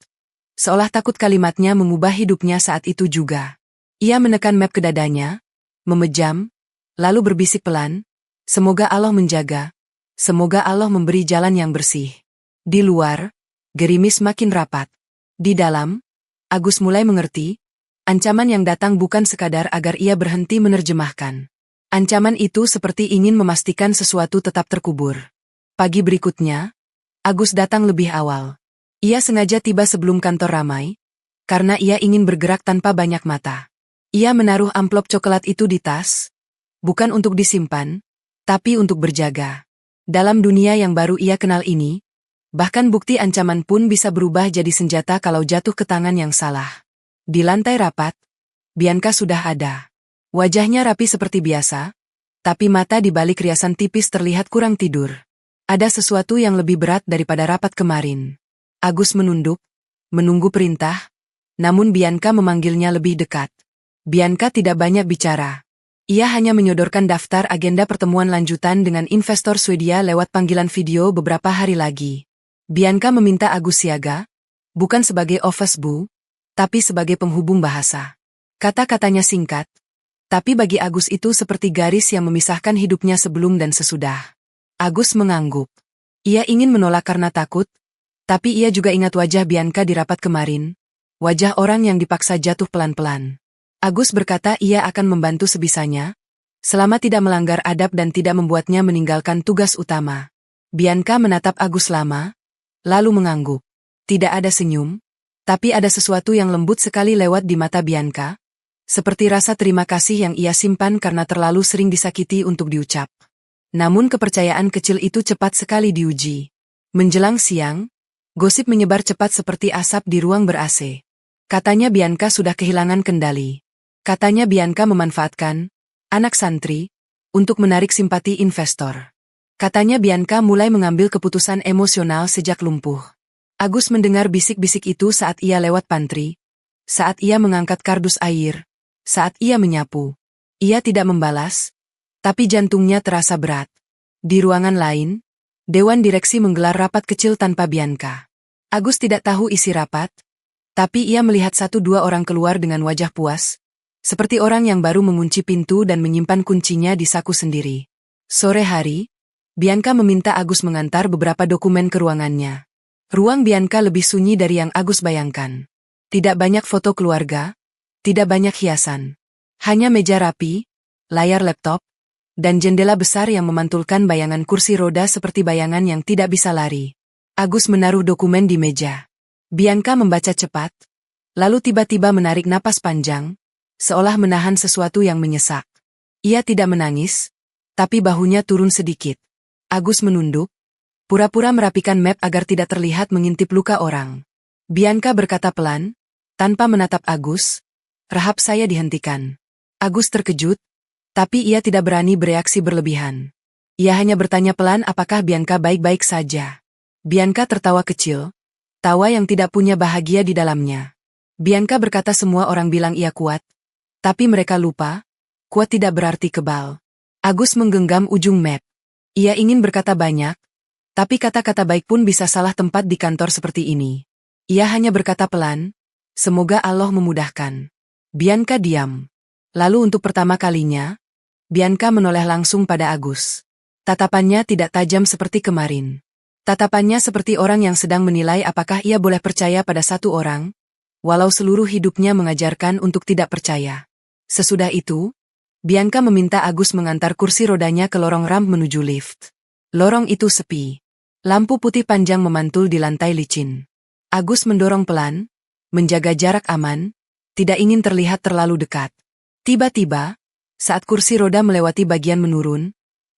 seolah takut kalimatnya mengubah hidupnya saat itu juga. Ia menekan map ke dadanya, memejam, lalu berbisik pelan, semoga Allah menjaga, semoga Allah memberi jalan yang bersih. Di luar, gerimis makin rapat. Di dalam, Agus mulai mengerti, ancaman yang datang bukan sekadar agar ia berhenti menerjemahkan. Ancaman itu seperti ingin memastikan sesuatu tetap terkubur. Pagi berikutnya, Agus datang lebih awal. Ia sengaja tiba sebelum kantor ramai, karena ia ingin bergerak tanpa banyak mata. Ia menaruh amplop coklat itu di tas, bukan untuk disimpan, tapi untuk berjaga. Dalam dunia yang baru ia kenal ini, bahkan bukti ancaman pun bisa berubah jadi senjata kalau jatuh ke tangan yang salah. Di lantai rapat, Bianca sudah ada. Wajahnya rapi seperti biasa, tapi mata di balik riasan tipis terlihat kurang tidur. Ada sesuatu yang lebih berat daripada rapat kemarin. Agus menunduk, menunggu perintah, namun Bianca memanggilnya lebih dekat. Bianca tidak banyak bicara. Ia hanya menyodorkan daftar agenda pertemuan lanjutan dengan investor Swedia lewat panggilan video beberapa hari lagi. Bianca meminta Agus siaga, bukan sebagai office boy, tapi sebagai penghubung bahasa. Kata-katanya singkat, tapi bagi Agus itu seperti garis yang memisahkan hidupnya sebelum dan sesudah. Agus mengangguk. Ia ingin menolak karena takut, tapi ia juga ingat wajah Bianca di rapat kemarin, wajah orang yang dipaksa jatuh pelan-pelan. Agus berkata ia akan membantu sebisanya, selama tidak melanggar adab dan tidak membuatnya meninggalkan tugas utama. Bianca menatap Agus lama, lalu mengangguk. Tidak ada senyum, tapi ada sesuatu yang lembut sekali lewat di mata Bianca, seperti rasa terima kasih yang ia simpan karena terlalu sering disakiti untuk diucap. Namun kepercayaan kecil itu cepat sekali diuji. Menjelang siang, gosip menyebar cepat seperti asap di ruang ber-AC. Katanya Bianca sudah kehilangan kendali. Katanya Bianca memanfaatkan anak santri untuk menarik simpati investor. Katanya Bianca mulai mengambil keputusan emosional sejak lumpuh. Agus mendengar bisik-bisik itu saat ia lewat pantry, saat ia mengangkat kardus air, saat ia menyapu. Ia tidak membalas, tapi jantungnya terasa berat. Di ruangan lain, Dewan Direksi menggelar rapat kecil tanpa Bianca. Agus tidak tahu isi rapat, tapi ia melihat 1-2 orang keluar dengan wajah puas, seperti orang yang baru mengunci pintu dan menyimpan kuncinya di saku sendiri. Sore hari, Bianca meminta Agus mengantar beberapa dokumen ke ruangannya. Ruang Bianca lebih sunyi dari yang Agus bayangkan. Tidak banyak foto keluarga, tidak banyak hiasan. Hanya meja rapi, layar laptop, dan jendela besar yang memantulkan bayangan kursi roda seperti bayangan yang tidak bisa lari. Agus menaruh dokumen di meja. Bianca membaca cepat, lalu tiba-tiba menarik napas panjang, seolah menahan sesuatu yang menyesak. Ia tidak menangis, tapi bahunya turun sedikit. Agus menunduk, pura-pura merapikan map agar tidak terlihat mengintip luka orang. Bianca berkata pelan, tanpa menatap Agus, "Rahap saya dihentikan." Agus terkejut, tapi ia tidak berani bereaksi berlebihan. Ia hanya bertanya pelan apakah Bianca baik-baik saja. Bianca tertawa kecil, tawa yang tidak punya bahagia di dalamnya. Bianca berkata semua orang bilang ia kuat, tapi mereka lupa, kuat tidak berarti kebal. Agus menggenggam ujung map. Ia ingin berkata banyak, tapi kata-kata baik pun bisa salah tempat di kantor seperti ini. Ia hanya berkata pelan, semoga Allah memudahkan. Bianca diam. Lalu untuk pertama kalinya, Bianca menoleh langsung pada Agus. Tatapannya tidak tajam seperti kemarin. Tatapannya seperti orang yang sedang menilai apakah ia boleh percaya pada satu orang, walau seluruh hidupnya mengajarkan untuk tidak percaya. Sesudah itu, Bianca meminta Agus mengantar kursi rodanya ke lorong ramp menuju lift. Lorong itu sepi. Lampu putih panjang memantul di lantai licin. Agus mendorong pelan, menjaga jarak aman, tidak ingin terlihat terlalu dekat. Tiba-tiba, saat kursi roda melewati bagian menurun,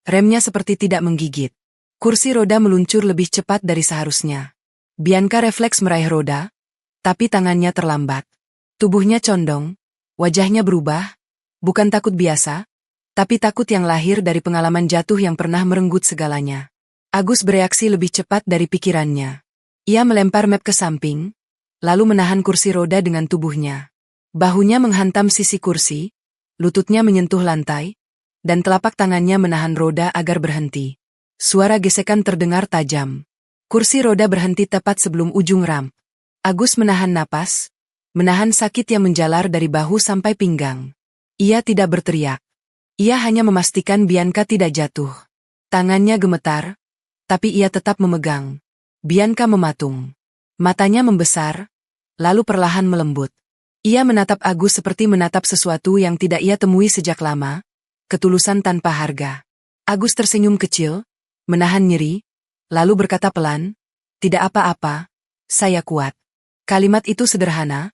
remnya seperti tidak menggigit. Kursi roda meluncur lebih cepat dari seharusnya. Bianca refleks meraih roda, tapi tangannya terlambat. Tubuhnya condong, wajahnya berubah, bukan takut biasa, tapi takut yang lahir dari pengalaman jatuh yang pernah merenggut segalanya. Agus bereaksi lebih cepat dari pikirannya. Ia melempar map ke samping, lalu menahan kursi roda dengan tubuhnya. Bahunya menghantam sisi kursi, lututnya menyentuh lantai, dan telapak tangannya menahan roda agar berhenti. Suara gesekan terdengar tajam. Kursi roda berhenti tepat sebelum ujung ramp. Agus menahan napas, menahan sakit yang menjalar dari bahu sampai pinggang. Ia tidak berteriak. Ia hanya memastikan Bianca tidak jatuh. Tangannya gemetar, tapi ia tetap memegang. Bianca mematung. Matanya membesar, lalu perlahan melembut. Ia menatap Agus seperti menatap sesuatu yang tidak ia temui sejak lama, ketulusan tanpa harga. Agus tersenyum kecil, menahan nyeri, lalu berkata pelan, "Tidak apa-apa, saya kuat." Kalimat itu sederhana,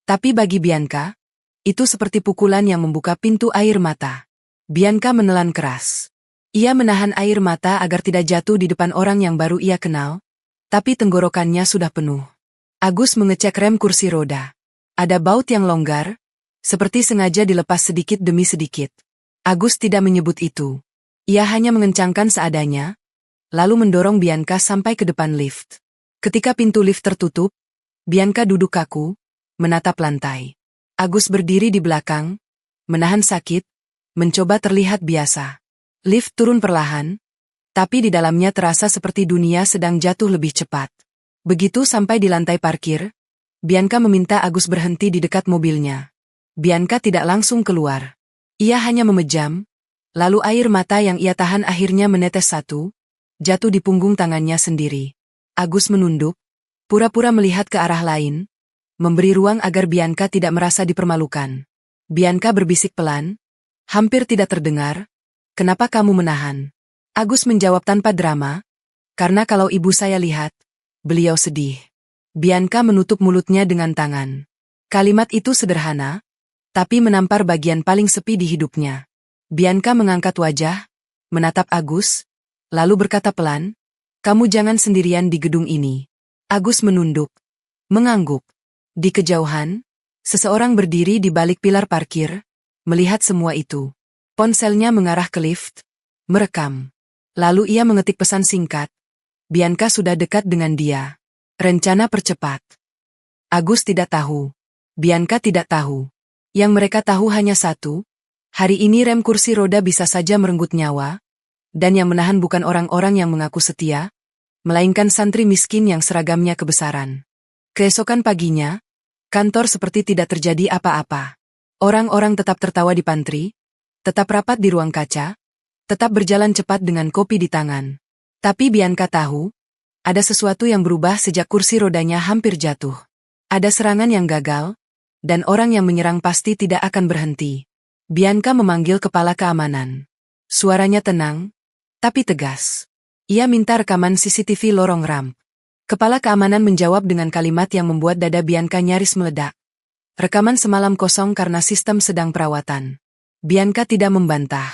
tapi bagi Bianca, itu seperti pukulan yang membuka pintu air mata. Bianca menelan keras. Ia menahan air mata agar tidak jatuh di depan orang yang baru ia kenal, tapi tenggorokannya sudah penuh. Agus mengecek rem kursi roda. Ada baut yang longgar, seperti sengaja dilepas sedikit demi sedikit. Agus tidak menyebut itu. Ia hanya mengencangkan seadanya, lalu mendorong Bianca sampai ke depan lift. Ketika pintu lift tertutup, Bianca duduk kaku, menatap lantai. Agus berdiri di belakang, menahan sakit, mencoba terlihat biasa. Lift turun perlahan, tapi di dalamnya terasa seperti dunia sedang jatuh lebih cepat. Begitu sampai di lantai parkir, Bianca meminta Agus berhenti di dekat mobilnya. Bianca tidak langsung keluar. Ia hanya memejam, lalu air mata yang ia tahan akhirnya menetes satu, jatuh di punggung tangannya sendiri. Agus menunduk, pura-pura melihat ke arah lain, memberi ruang agar Bianca tidak merasa dipermalukan. Bianca berbisik pelan, hampir tidak terdengar, "Kenapa kamu menahan?" Agus menjawab tanpa drama, "Karena kalau ibu saya lihat, beliau sedih." Bianca menutup mulutnya dengan tangan. Kalimat itu sederhana, tapi menampar bagian paling sepi di hidupnya. Bianca mengangkat wajah, menatap Agus, lalu berkata pelan, "Kamu jangan sendirian di gedung ini." Agus menunduk, mengangguk. Di kejauhan, seseorang berdiri di balik pilar parkir, melihat semua itu. Ponselnya mengarah ke lift, merekam. Lalu ia mengetik pesan singkat. Bianca sudah dekat dengan dia. Rencana percepat. Agus tidak tahu. Bianca tidak tahu. Yang mereka tahu hanya satu. Hari ini rem kursi roda bisa saja merenggut nyawa. Dan yang menahan bukan orang-orang yang mengaku setia, melainkan santri miskin yang seragamnya kebesaran. Keesokan paginya, kantor seperti tidak terjadi apa-apa. Orang-orang tetap tertawa di pantry, tetap rapat di ruang kaca, tetap berjalan cepat dengan kopi di tangan. Tapi Bianca tahu, ada sesuatu yang berubah sejak kursi rodanya hampir jatuh. Ada serangan yang gagal, dan orang yang menyerang pasti tidak akan berhenti. Bianca memanggil kepala keamanan. Suaranya tenang, tapi tegas. Ia minta rekaman CCTV lorong ramp. Kepala keamanan menjawab dengan kalimat yang membuat dada Bianca nyaris meledak. Rekaman semalam kosong karena sistem sedang perawatan. Bianca tidak membantah.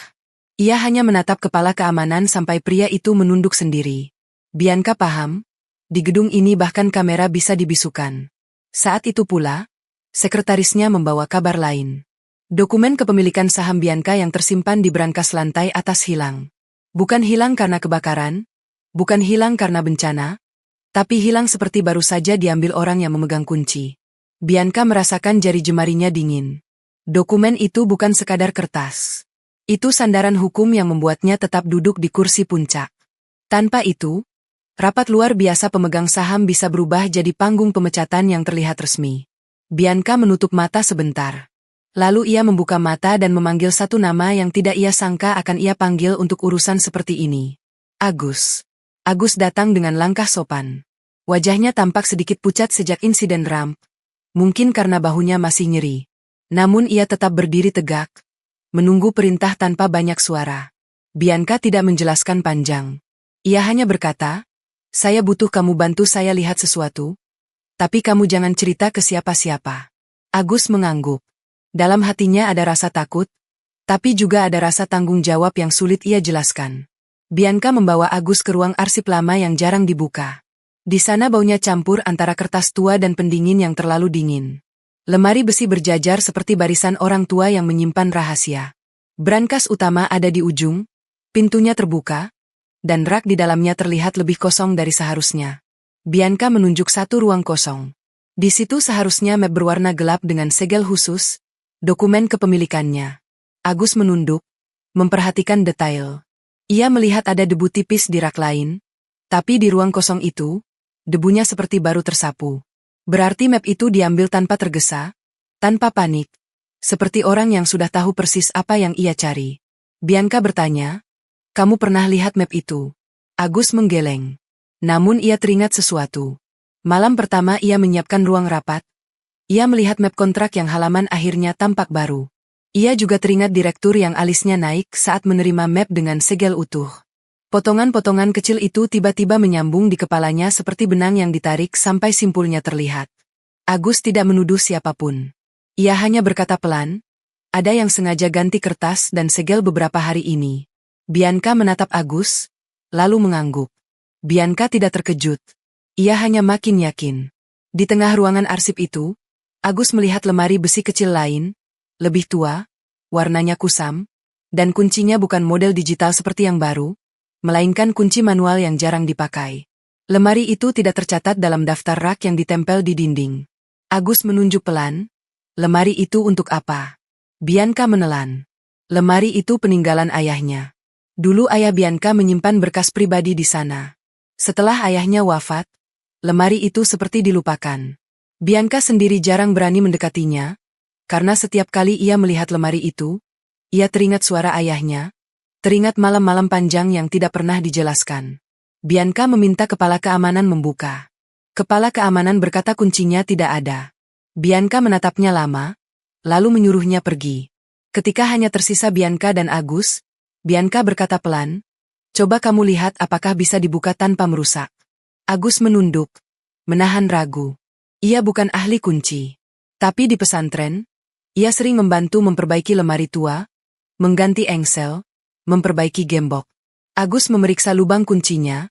Ia hanya menatap kepala keamanan sampai pria itu menunduk sendiri. Bianca paham, di gedung ini bahkan kamera bisa dibisukan. Saat itu pula, sekretarisnya membawa kabar lain. Dokumen kepemilikan saham Bianca yang tersimpan di brankas lantai atas hilang. Bukan hilang karena kebakaran, bukan hilang karena bencana, Tapi hilang seperti baru saja diambil orang yang memegang kunci. Bianca merasakan jari jemarinya dingin. Dokumen itu bukan sekadar kertas. Itu sandaran hukum yang membuatnya tetap duduk di kursi puncak. Tanpa itu, rapat luar biasa pemegang saham bisa berubah jadi panggung pemecatan yang terlihat resmi. Bianca menutup mata sebentar. Lalu ia membuka mata dan memanggil satu nama yang tidak ia sangka akan ia panggil untuk urusan seperti ini. Agus. Agus datang dengan langkah sopan. Wajahnya tampak sedikit pucat sejak insiden ramp. Mungkin karena bahunya masih nyeri. Namun ia tetap berdiri tegak, menunggu perintah tanpa banyak suara. Bianca tidak menjelaskan panjang. Ia hanya berkata, "Saya butuh kamu bantu saya lihat sesuatu. Tapi kamu jangan cerita ke siapa-siapa." Agus mengangguk. Dalam hatinya ada rasa takut, tapi juga ada rasa tanggung jawab yang sulit ia jelaskan. Bianca membawa Agus ke ruang arsip lama yang jarang dibuka. Di sana baunya campur antara kertas tua dan pendingin yang terlalu dingin. Lemari besi berjajar seperti barisan orang tua yang menyimpan rahasia. Brankas utama ada di ujung, pintunya terbuka, dan rak di dalamnya terlihat lebih kosong dari seharusnya. Bianca menunjuk satu ruang kosong. Di situ seharusnya map berwarna gelap dengan segel khusus, dokumen kepemilikannya. Agus menunduk, memperhatikan detail. Ia melihat ada debu tipis di rak lain, tapi di ruang kosong itu, debunya seperti baru tersapu. Berarti map itu diambil tanpa tergesa, tanpa panik, seperti orang yang sudah tahu persis apa yang ia cari. Bianca bertanya, "Kamu pernah lihat map itu?" Agus menggeleng. Namun ia teringat sesuatu. Malam pertama ia menyiapkan ruang rapat. Ia melihat map kontrak yang halaman akhirnya tampak baru. Ia juga teringat direktur yang alisnya naik saat menerima map dengan segel utuh. Potongan-potongan kecil itu tiba-tiba menyambung di kepalanya seperti benang yang ditarik sampai simpulnya terlihat. Agus tidak menuduh siapapun. Ia hanya berkata pelan, "Ada yang sengaja ganti kertas dan segel beberapa hari ini." Bianca menatap Agus, lalu mengangguk. Bianca tidak terkejut. Ia hanya makin yakin. Di tengah ruangan arsip itu, Agus melihat lemari besi kecil lain, lebih tua, warnanya kusam, dan kuncinya bukan model digital seperti yang baru, melainkan kunci manual yang jarang dipakai. Lemari itu tidak tercatat dalam daftar rak yang ditempel di dinding. Agus menunjuk pelan, "Lemari itu untuk apa?" Bianca menelan. Lemari itu peninggalan ayahnya. Dulu ayah Bianca menyimpan berkas pribadi di sana. Setelah ayahnya wafat, lemari itu seperti dilupakan. Bianca sendiri jarang berani mendekatinya, karena setiap kali ia melihat lemari itu, ia teringat suara ayahnya, teringat malam-malam panjang yang tidak pernah dijelaskan. Bianca meminta kepala keamanan membuka. Kepala keamanan berkata kuncinya tidak ada. Bianca menatapnya lama, lalu menyuruhnya pergi. Ketika hanya tersisa Bianca dan Agus, Bianca berkata pelan, "Coba kamu lihat apakah bisa dibuka tanpa merusak." Agus menunduk, menahan ragu. Ia bukan ahli kunci. Tapi di pesantren, ia sering membantu memperbaiki lemari tua, mengganti engsel, memperbaiki gembok. Agus memeriksa lubang kuncinya,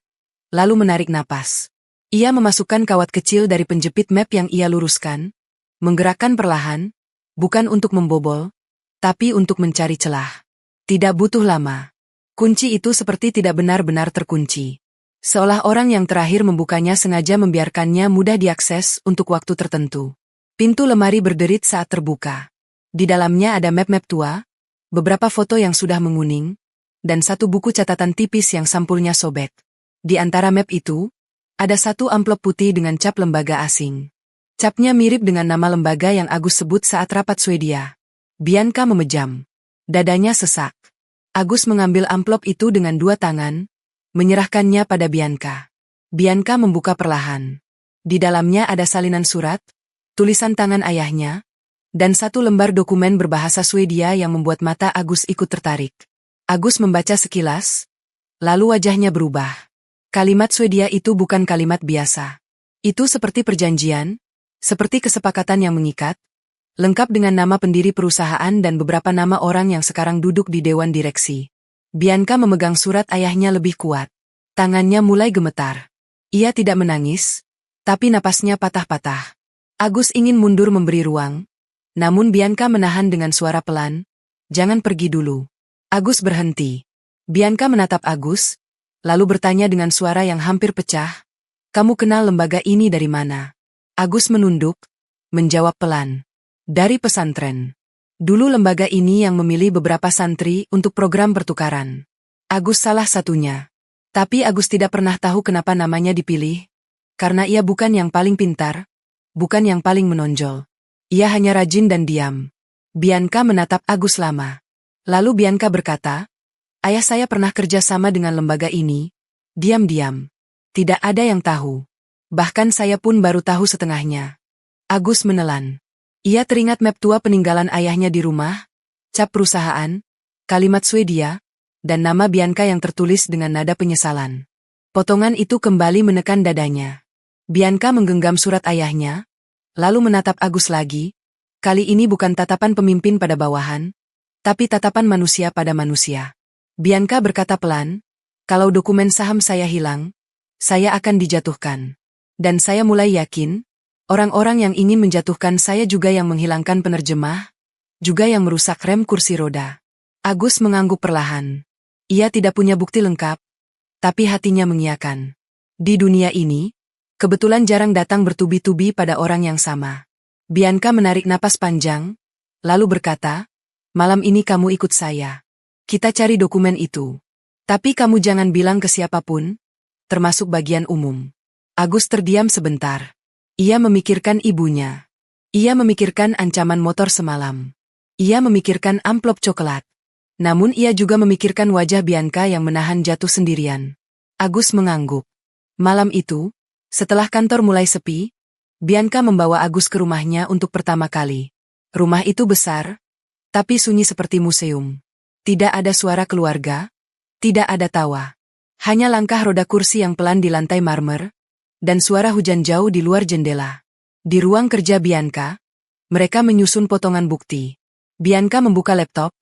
lalu menarik napas. Ia memasukkan kawat kecil dari penjepit map yang ia luruskan, menggerakkan perlahan, bukan untuk membobol, tapi untuk mencari celah. Tidak butuh lama. Kunci itu seperti tidak benar-benar terkunci. Seolah orang yang terakhir membukanya sengaja membiarkannya mudah diakses untuk waktu tertentu. Pintu lemari berderit saat terbuka. Di dalamnya ada map-map tua, beberapa foto yang sudah menguning, dan satu buku catatan tipis yang sampulnya sobek. Di antara map itu, ada satu amplop putih dengan cap lembaga asing. Capnya mirip dengan nama lembaga yang Agus sebut saat rapat Swedia. Bianca memejam. Dadanya sesak. Agus mengambil amplop itu dengan dua tangan, menyerahkannya pada Bianca. Bianca membuka perlahan. Di dalamnya ada salinan surat, tulisan tangan ayahnya, dan satu lembar dokumen berbahasa Swedia yang membuat mata Agus ikut tertarik. Agus membaca sekilas, lalu wajahnya berubah. Kalimat Swedia itu bukan kalimat biasa. Itu seperti perjanjian, seperti kesepakatan yang mengikat, lengkap dengan nama pendiri perusahaan dan beberapa nama orang yang sekarang duduk di dewan direksi. Bianca memegang surat ayahnya lebih kuat. Tangannya mulai gemetar. Ia tidak menangis, tapi napasnya patah-patah. Agus ingin mundur memberi ruang, namun Bianca menahan dengan suara pelan, "Jangan pergi dulu." Agus berhenti. Bianca menatap Agus, lalu bertanya dengan suara yang hampir pecah, Kamu kenal lembaga ini dari mana? Agus menunduk, menjawab pelan. Dari pesantren. Dulu lembaga ini yang memilih beberapa santri untuk program pertukaran. Agus salah satunya. Tapi Agus tidak pernah tahu kenapa namanya dipilih. Karena ia bukan yang paling pintar, bukan yang paling menonjol. Ia hanya rajin dan diam. Bianca menatap Agus lama. Lalu Bianca berkata, ayah saya pernah kerja sama dengan lembaga ini. Diam-diam. Tidak ada yang tahu. Bahkan saya pun baru tahu setengahnya. Agus menelan. Ia teringat map tua peninggalan ayahnya di rumah, cap perusahaan, kalimat Swedia, dan nama Bianca yang tertulis dengan nada penyesalan. Potongan itu kembali menekan dadanya. Bianca menggenggam surat ayahnya, lalu menatap Agus lagi. Kali ini bukan tatapan pemimpin pada bawahan, tapi tatapan manusia pada manusia. Bianca berkata pelan, kalau dokumen saham saya hilang, saya akan dijatuhkan. Dan saya mulai yakin, orang-orang yang ingin menjatuhkan saya juga yang menghilangkan penerjemah, juga yang merusak rem kursi roda. Agus mengangguk perlahan. Ia tidak punya bukti lengkap, tapi hatinya mengiyakan. Di dunia ini, kebetulan jarang datang bertubi-tubi pada orang yang sama. Bianca menarik napas panjang, lalu berkata, malam ini kamu ikut saya. Kita cari dokumen itu. Tapi kamu jangan bilang ke siapapun, termasuk bagian umum. Agus terdiam sebentar. Ia memikirkan ibunya. Ia memikirkan ancaman motor semalam. Ia memikirkan amplop coklat. Namun ia juga memikirkan wajah Bianca yang menahan jatuh sendirian. Agus mengangguk. Malam itu, setelah kantor mulai sepi, Bianca membawa Agus ke rumahnya untuk pertama kali. Rumah itu besar, tapi sunyi seperti museum. Tidak ada suara keluarga, tidak ada tawa. Hanya langkah roda kursi yang pelan di lantai marmer, dan suara hujan jauh di luar jendela. Di ruang kerja Bianca, mereka menyusun potongan bukti. Bianca membuka laptop,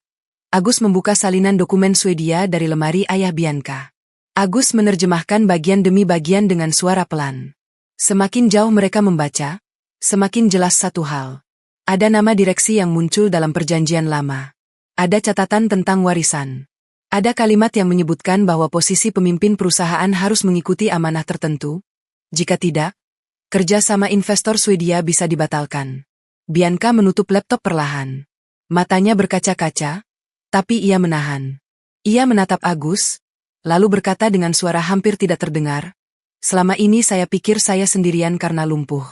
Agus membuka salinan dokumen Swedia dari lemari ayah Bianca. Agus menerjemahkan bagian demi bagian dengan suara pelan. Semakin jauh mereka membaca, semakin jelas satu hal. Ada nama direksi yang muncul dalam perjanjian lama. Ada catatan tentang warisan. Ada kalimat yang menyebutkan bahwa posisi pemimpin perusahaan harus mengikuti amanah tertentu. Jika tidak, kerja sama investor Swedia bisa dibatalkan. Bianca menutup laptop perlahan. Matanya berkaca-kaca, tapi ia menahan. Ia menatap Agus, lalu berkata dengan suara hampir tidak terdengar, selama ini saya pikir saya sendirian karena lumpuh.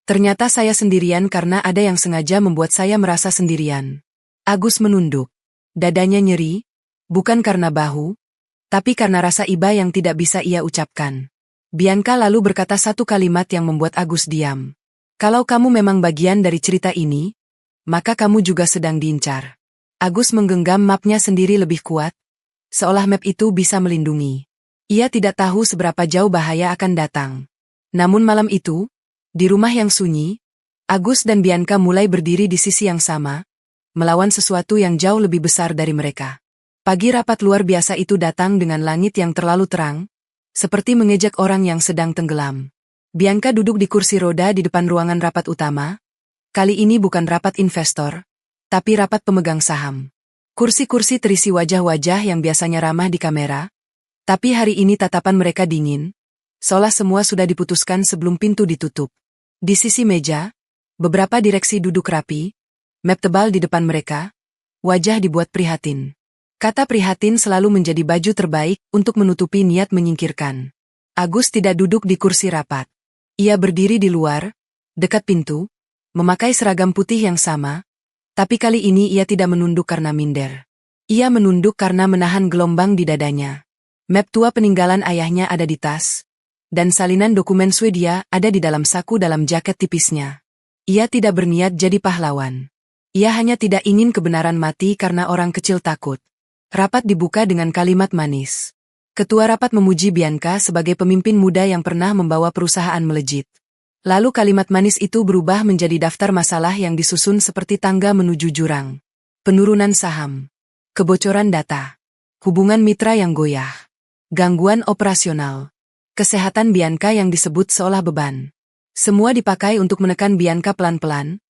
Ternyata saya sendirian karena ada yang sengaja membuat saya merasa sendirian. Agus menunduk. Dadanya nyeri, bukan karena bahu, tapi karena rasa iba yang tidak bisa ia ucapkan. Bianca lalu berkata satu kalimat yang membuat Agus diam. Kalau kamu memang bagian dari cerita ini, maka kamu juga sedang diincar. Agus menggenggam mapnya sendiri lebih kuat, seolah map itu bisa melindungi. Ia tidak tahu seberapa jauh bahaya akan datang. Namun malam itu, di rumah yang sunyi, Agus dan Bianca mulai berdiri di sisi yang sama, melawan sesuatu yang jauh lebih besar dari mereka. Pagi rapat luar biasa itu datang dengan langit yang terlalu terang, seperti mengejek orang yang sedang tenggelam. Bianca duduk di kursi roda di depan ruangan rapat utama. Kali ini bukan rapat investor, tapi rapat pemegang saham. Kursi-kursi terisi wajah-wajah yang biasanya ramah di kamera, tapi hari ini tatapan mereka dingin, seolah semua sudah diputuskan sebelum pintu ditutup. Di sisi meja, beberapa direksi duduk rapi, map tebal di depan mereka, wajah dibuat prihatin. Kata prihatin selalu menjadi baju terbaik untuk menutupi niat menyingkirkan. Agus tidak duduk di kursi rapat. Ia berdiri di luar, dekat pintu, memakai seragam putih yang sama, tapi kali ini ia tidak menunduk karena minder. Ia menunduk karena menahan gelombang di dadanya. Map tua peninggalan ayahnya ada di tas, dan salinan dokumen Swedia ada di dalam saku dalam jaket tipisnya. Ia tidak berniat jadi pahlawan. Ia hanya tidak ingin kebenaran mati karena orang kecil takut. Rapat dibuka dengan kalimat manis. Ketua rapat memuji Bianca sebagai pemimpin muda yang pernah membawa perusahaan melejit. Lalu kalimat manis itu berubah menjadi daftar masalah yang disusun seperti tangga menuju jurang. Penurunan saham. Kebocoran data. Hubungan mitra yang goyah. Gangguan operasional. Kesehatan Bianca yang disebut seolah beban. Semua dipakai untuk menekan Bianca pelan-pelan,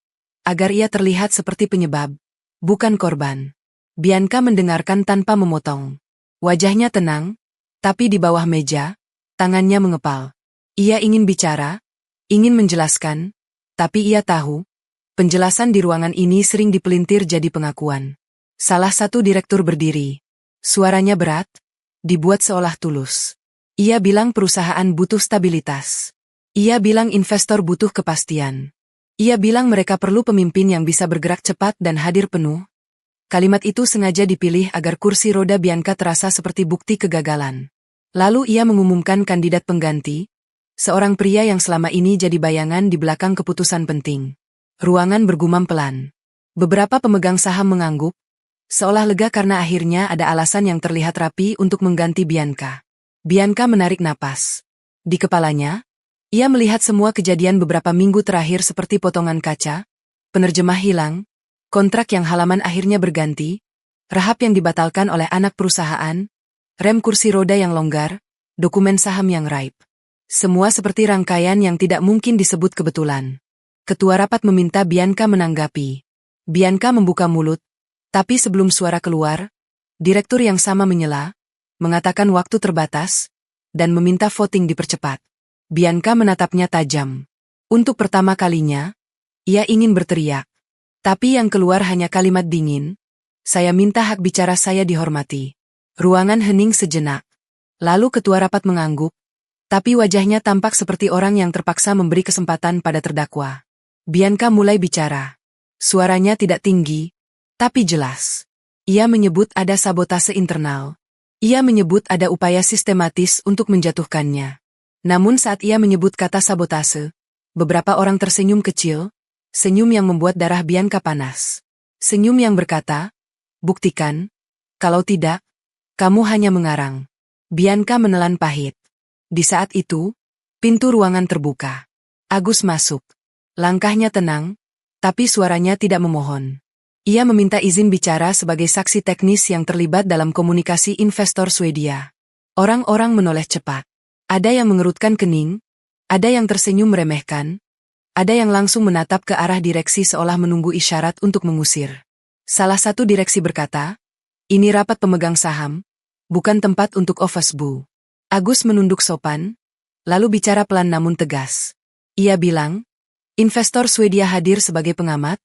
agar ia terlihat seperti penyebab, bukan korban. Bianca mendengarkan tanpa memotong. Wajahnya tenang, tapi di bawah meja, tangannya mengepal. Ia ingin bicara, ingin menjelaskan, tapi ia tahu, penjelasan di ruangan ini sering dipelintir jadi pengakuan. Salah satu direktur berdiri. Suaranya berat, dibuat seolah tulus. Ia bilang perusahaan butuh stabilitas. Ia bilang investor butuh kepastian. Ia bilang mereka perlu pemimpin yang bisa bergerak cepat dan hadir penuh. Kalimat itu sengaja dipilih agar kursi roda Bianca terasa seperti bukti kegagalan. Lalu ia mengumumkan kandidat pengganti, seorang pria yang selama ini jadi bayangan di belakang keputusan penting. Ruangan bergumam pelan. Beberapa pemegang saham mengangguk, seolah lega karena akhirnya ada alasan yang terlihat rapi untuk mengganti Bianca. Bianca menarik napas. Di kepalanya, ia melihat semua kejadian beberapa minggu terakhir seperti potongan kaca, penerjemah hilang, kontrak yang halaman akhirnya berganti, rahap yang dibatalkan oleh anak perusahaan, rem kursi roda yang longgar, dokumen saham yang raib. Semua seperti rangkaian yang tidak mungkin disebut kebetulan. Ketua rapat meminta Bianca menanggapi. Bianca membuka mulut, tapi sebelum suara keluar, direktur yang sama menyela, mengatakan waktu terbatas, dan meminta voting dipercepat. Bianca menatapnya tajam. Untuk pertama kalinya, ia ingin berteriak. Tapi yang keluar hanya kalimat dingin, saya minta hak bicara saya dihormati. Ruangan hening sejenak. Lalu ketua rapat mengangguk, tapi wajahnya tampak seperti orang yang terpaksa memberi kesempatan pada terdakwa. Bianca mulai bicara. Suaranya tidak tinggi, tapi jelas. Ia menyebut ada sabotase internal. Ia menyebut ada upaya sistematis untuk menjatuhkannya. Namun saat ia menyebut kata sabotase, beberapa orang tersenyum kecil, senyum yang membuat darah Bianca panas. Senyum yang berkata, buktikan, kalau tidak, kamu hanya mengarang. Bianca menelan pahit. Di saat itu, pintu ruangan terbuka. Agus masuk. Langkahnya tenang, tapi suaranya tidak memohon. Ia meminta izin bicara sebagai saksi teknis yang terlibat dalam komunikasi investor Swedia. Orang-orang menoleh cepat. Ada yang mengerutkan kening, ada yang tersenyum meremehkan, ada yang langsung menatap ke arah direksi seolah menunggu isyarat untuk mengusir. Salah satu direksi berkata, ini rapat pemegang saham, bukan tempat untuk ofesbu. Agus menunduk sopan, lalu bicara pelan namun tegas. Ia bilang, investor Swedia hadir sebagai pengamat,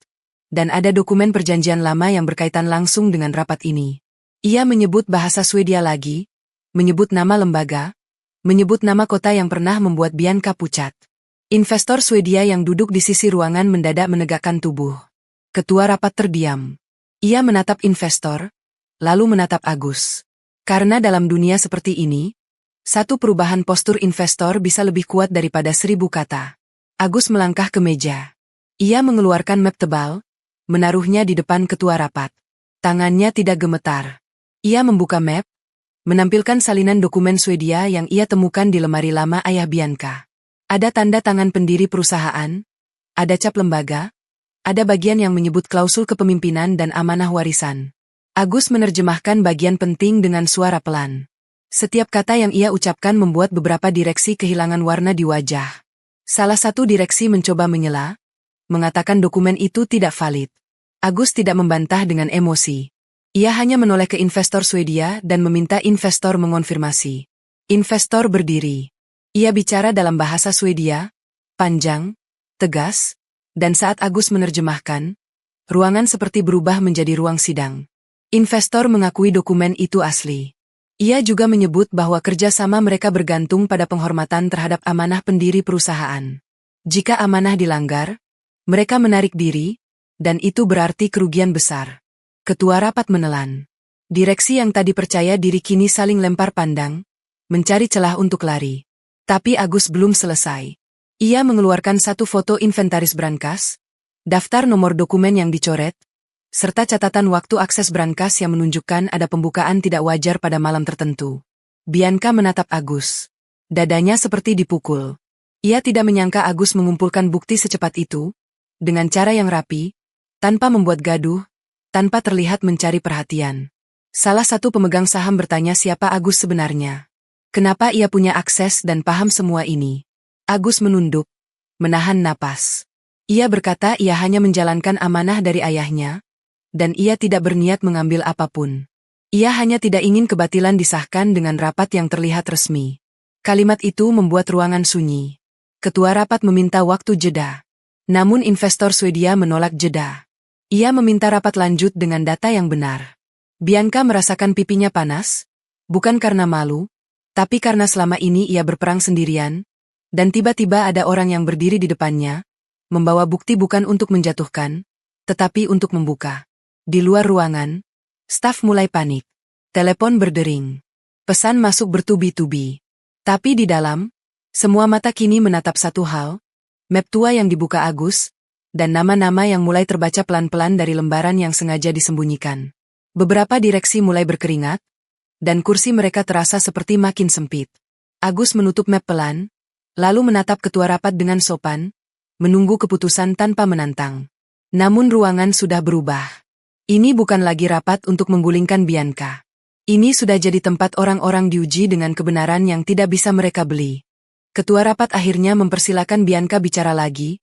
dan ada dokumen perjanjian lama yang berkaitan langsung dengan rapat ini. Ia menyebut bahasa Swedia lagi, menyebut nama lembaga, menyebut nama kota yang pernah membuat Bianca pucat. Investor Swedia yang duduk di sisi ruangan mendadak menegakkan tubuh. Ketua rapat terdiam. Ia menatap investor, lalu menatap Agus. Karena dalam dunia seperti ini, satu perubahan postur investor bisa lebih kuat daripada 1000 kata. Agus melangkah ke meja. Ia mengeluarkan map tebal, menaruhnya di depan ketua rapat. Tangannya tidak gemetar. Ia membuka map, menampilkan salinan dokumen Swedia yang ia temukan di lemari lama ayah Bianca. Ada tanda tangan pendiri perusahaan, ada cap lembaga, ada bagian yang menyebut klausul kepemimpinan dan amanah warisan. Agus menerjemahkan bagian penting dengan suara pelan. Setiap kata yang ia ucapkan membuat beberapa direksi kehilangan warna di wajah. Salah satu direksi mencoba menyela, mengatakan dokumen itu tidak valid. Agus tidak membantah dengan emosi. Ia hanya menoleh ke investor Swedia dan meminta investor mengonfirmasi. Investor berdiri. Ia bicara dalam bahasa Swedia, panjang, tegas, dan saat Agus menerjemahkan, ruangan seperti berubah menjadi ruang sidang. Investor mengakui dokumen itu asli. Ia juga menyebut bahwa kerjasama mereka bergantung pada penghormatan terhadap amanah pendiri perusahaan. Jika amanah dilanggar, mereka menarik diri, dan itu berarti kerugian besar. Ketua rapat menelan. Direksi yang tadi percaya diri kini saling lempar pandang, mencari celah untuk lari. Tapi Agus belum selesai. Ia mengeluarkan satu foto inventaris brankas, daftar nomor dokumen yang dicoret, serta catatan waktu akses brankas yang menunjukkan ada pembukaan tidak wajar pada malam tertentu. Bianca menatap Agus. Dadanya seperti dipukul. Ia tidak menyangka Agus mengumpulkan bukti secepat itu, dengan cara yang rapi, tanpa membuat gaduh, tanpa terlihat mencari perhatian. Salah satu pemegang saham bertanya siapa Agus sebenarnya. Kenapa ia punya akses dan paham semua ini? Agus menunduk, menahan napas. Ia berkata ia hanya menjalankan amanah dari ayahnya, dan ia tidak berniat mengambil apapun. Ia hanya tidak ingin kebatilan disahkan dengan rapat yang terlihat resmi. Kalimat itu membuat ruangan sunyi. Ketua rapat meminta waktu jeda. Namun investor Swedia menolak jeda. Ia meminta rapat lanjut dengan data yang benar. Bianca merasakan pipinya panas, bukan karena malu, tapi karena selama ini ia berperang sendirian, dan tiba-tiba ada orang yang berdiri di depannya, membawa bukti bukan untuk menjatuhkan, tetapi untuk membuka. Di luar ruangan, staf mulai panik. Telepon berdering. Pesan masuk bertubi-tubi. Tapi di dalam, semua mata kini menatap satu hal, map tua yang dibuka Agus, dan nama-nama yang mulai terbaca pelan-pelan dari lembaran yang sengaja disembunyikan. Beberapa direksi mulai berkeringat, dan kursi mereka terasa seperti makin sempit. Agus menutup map pelan, lalu menatap ketua rapat dengan sopan, menunggu keputusan tanpa menantang. Namun ruangan sudah berubah. Ini bukan lagi rapat untuk menggulingkan Bianca. Ini sudah jadi tempat orang-orang diuji dengan kebenaran yang tidak bisa mereka beli. Ketua rapat akhirnya mempersilakan Bianca bicara lagi,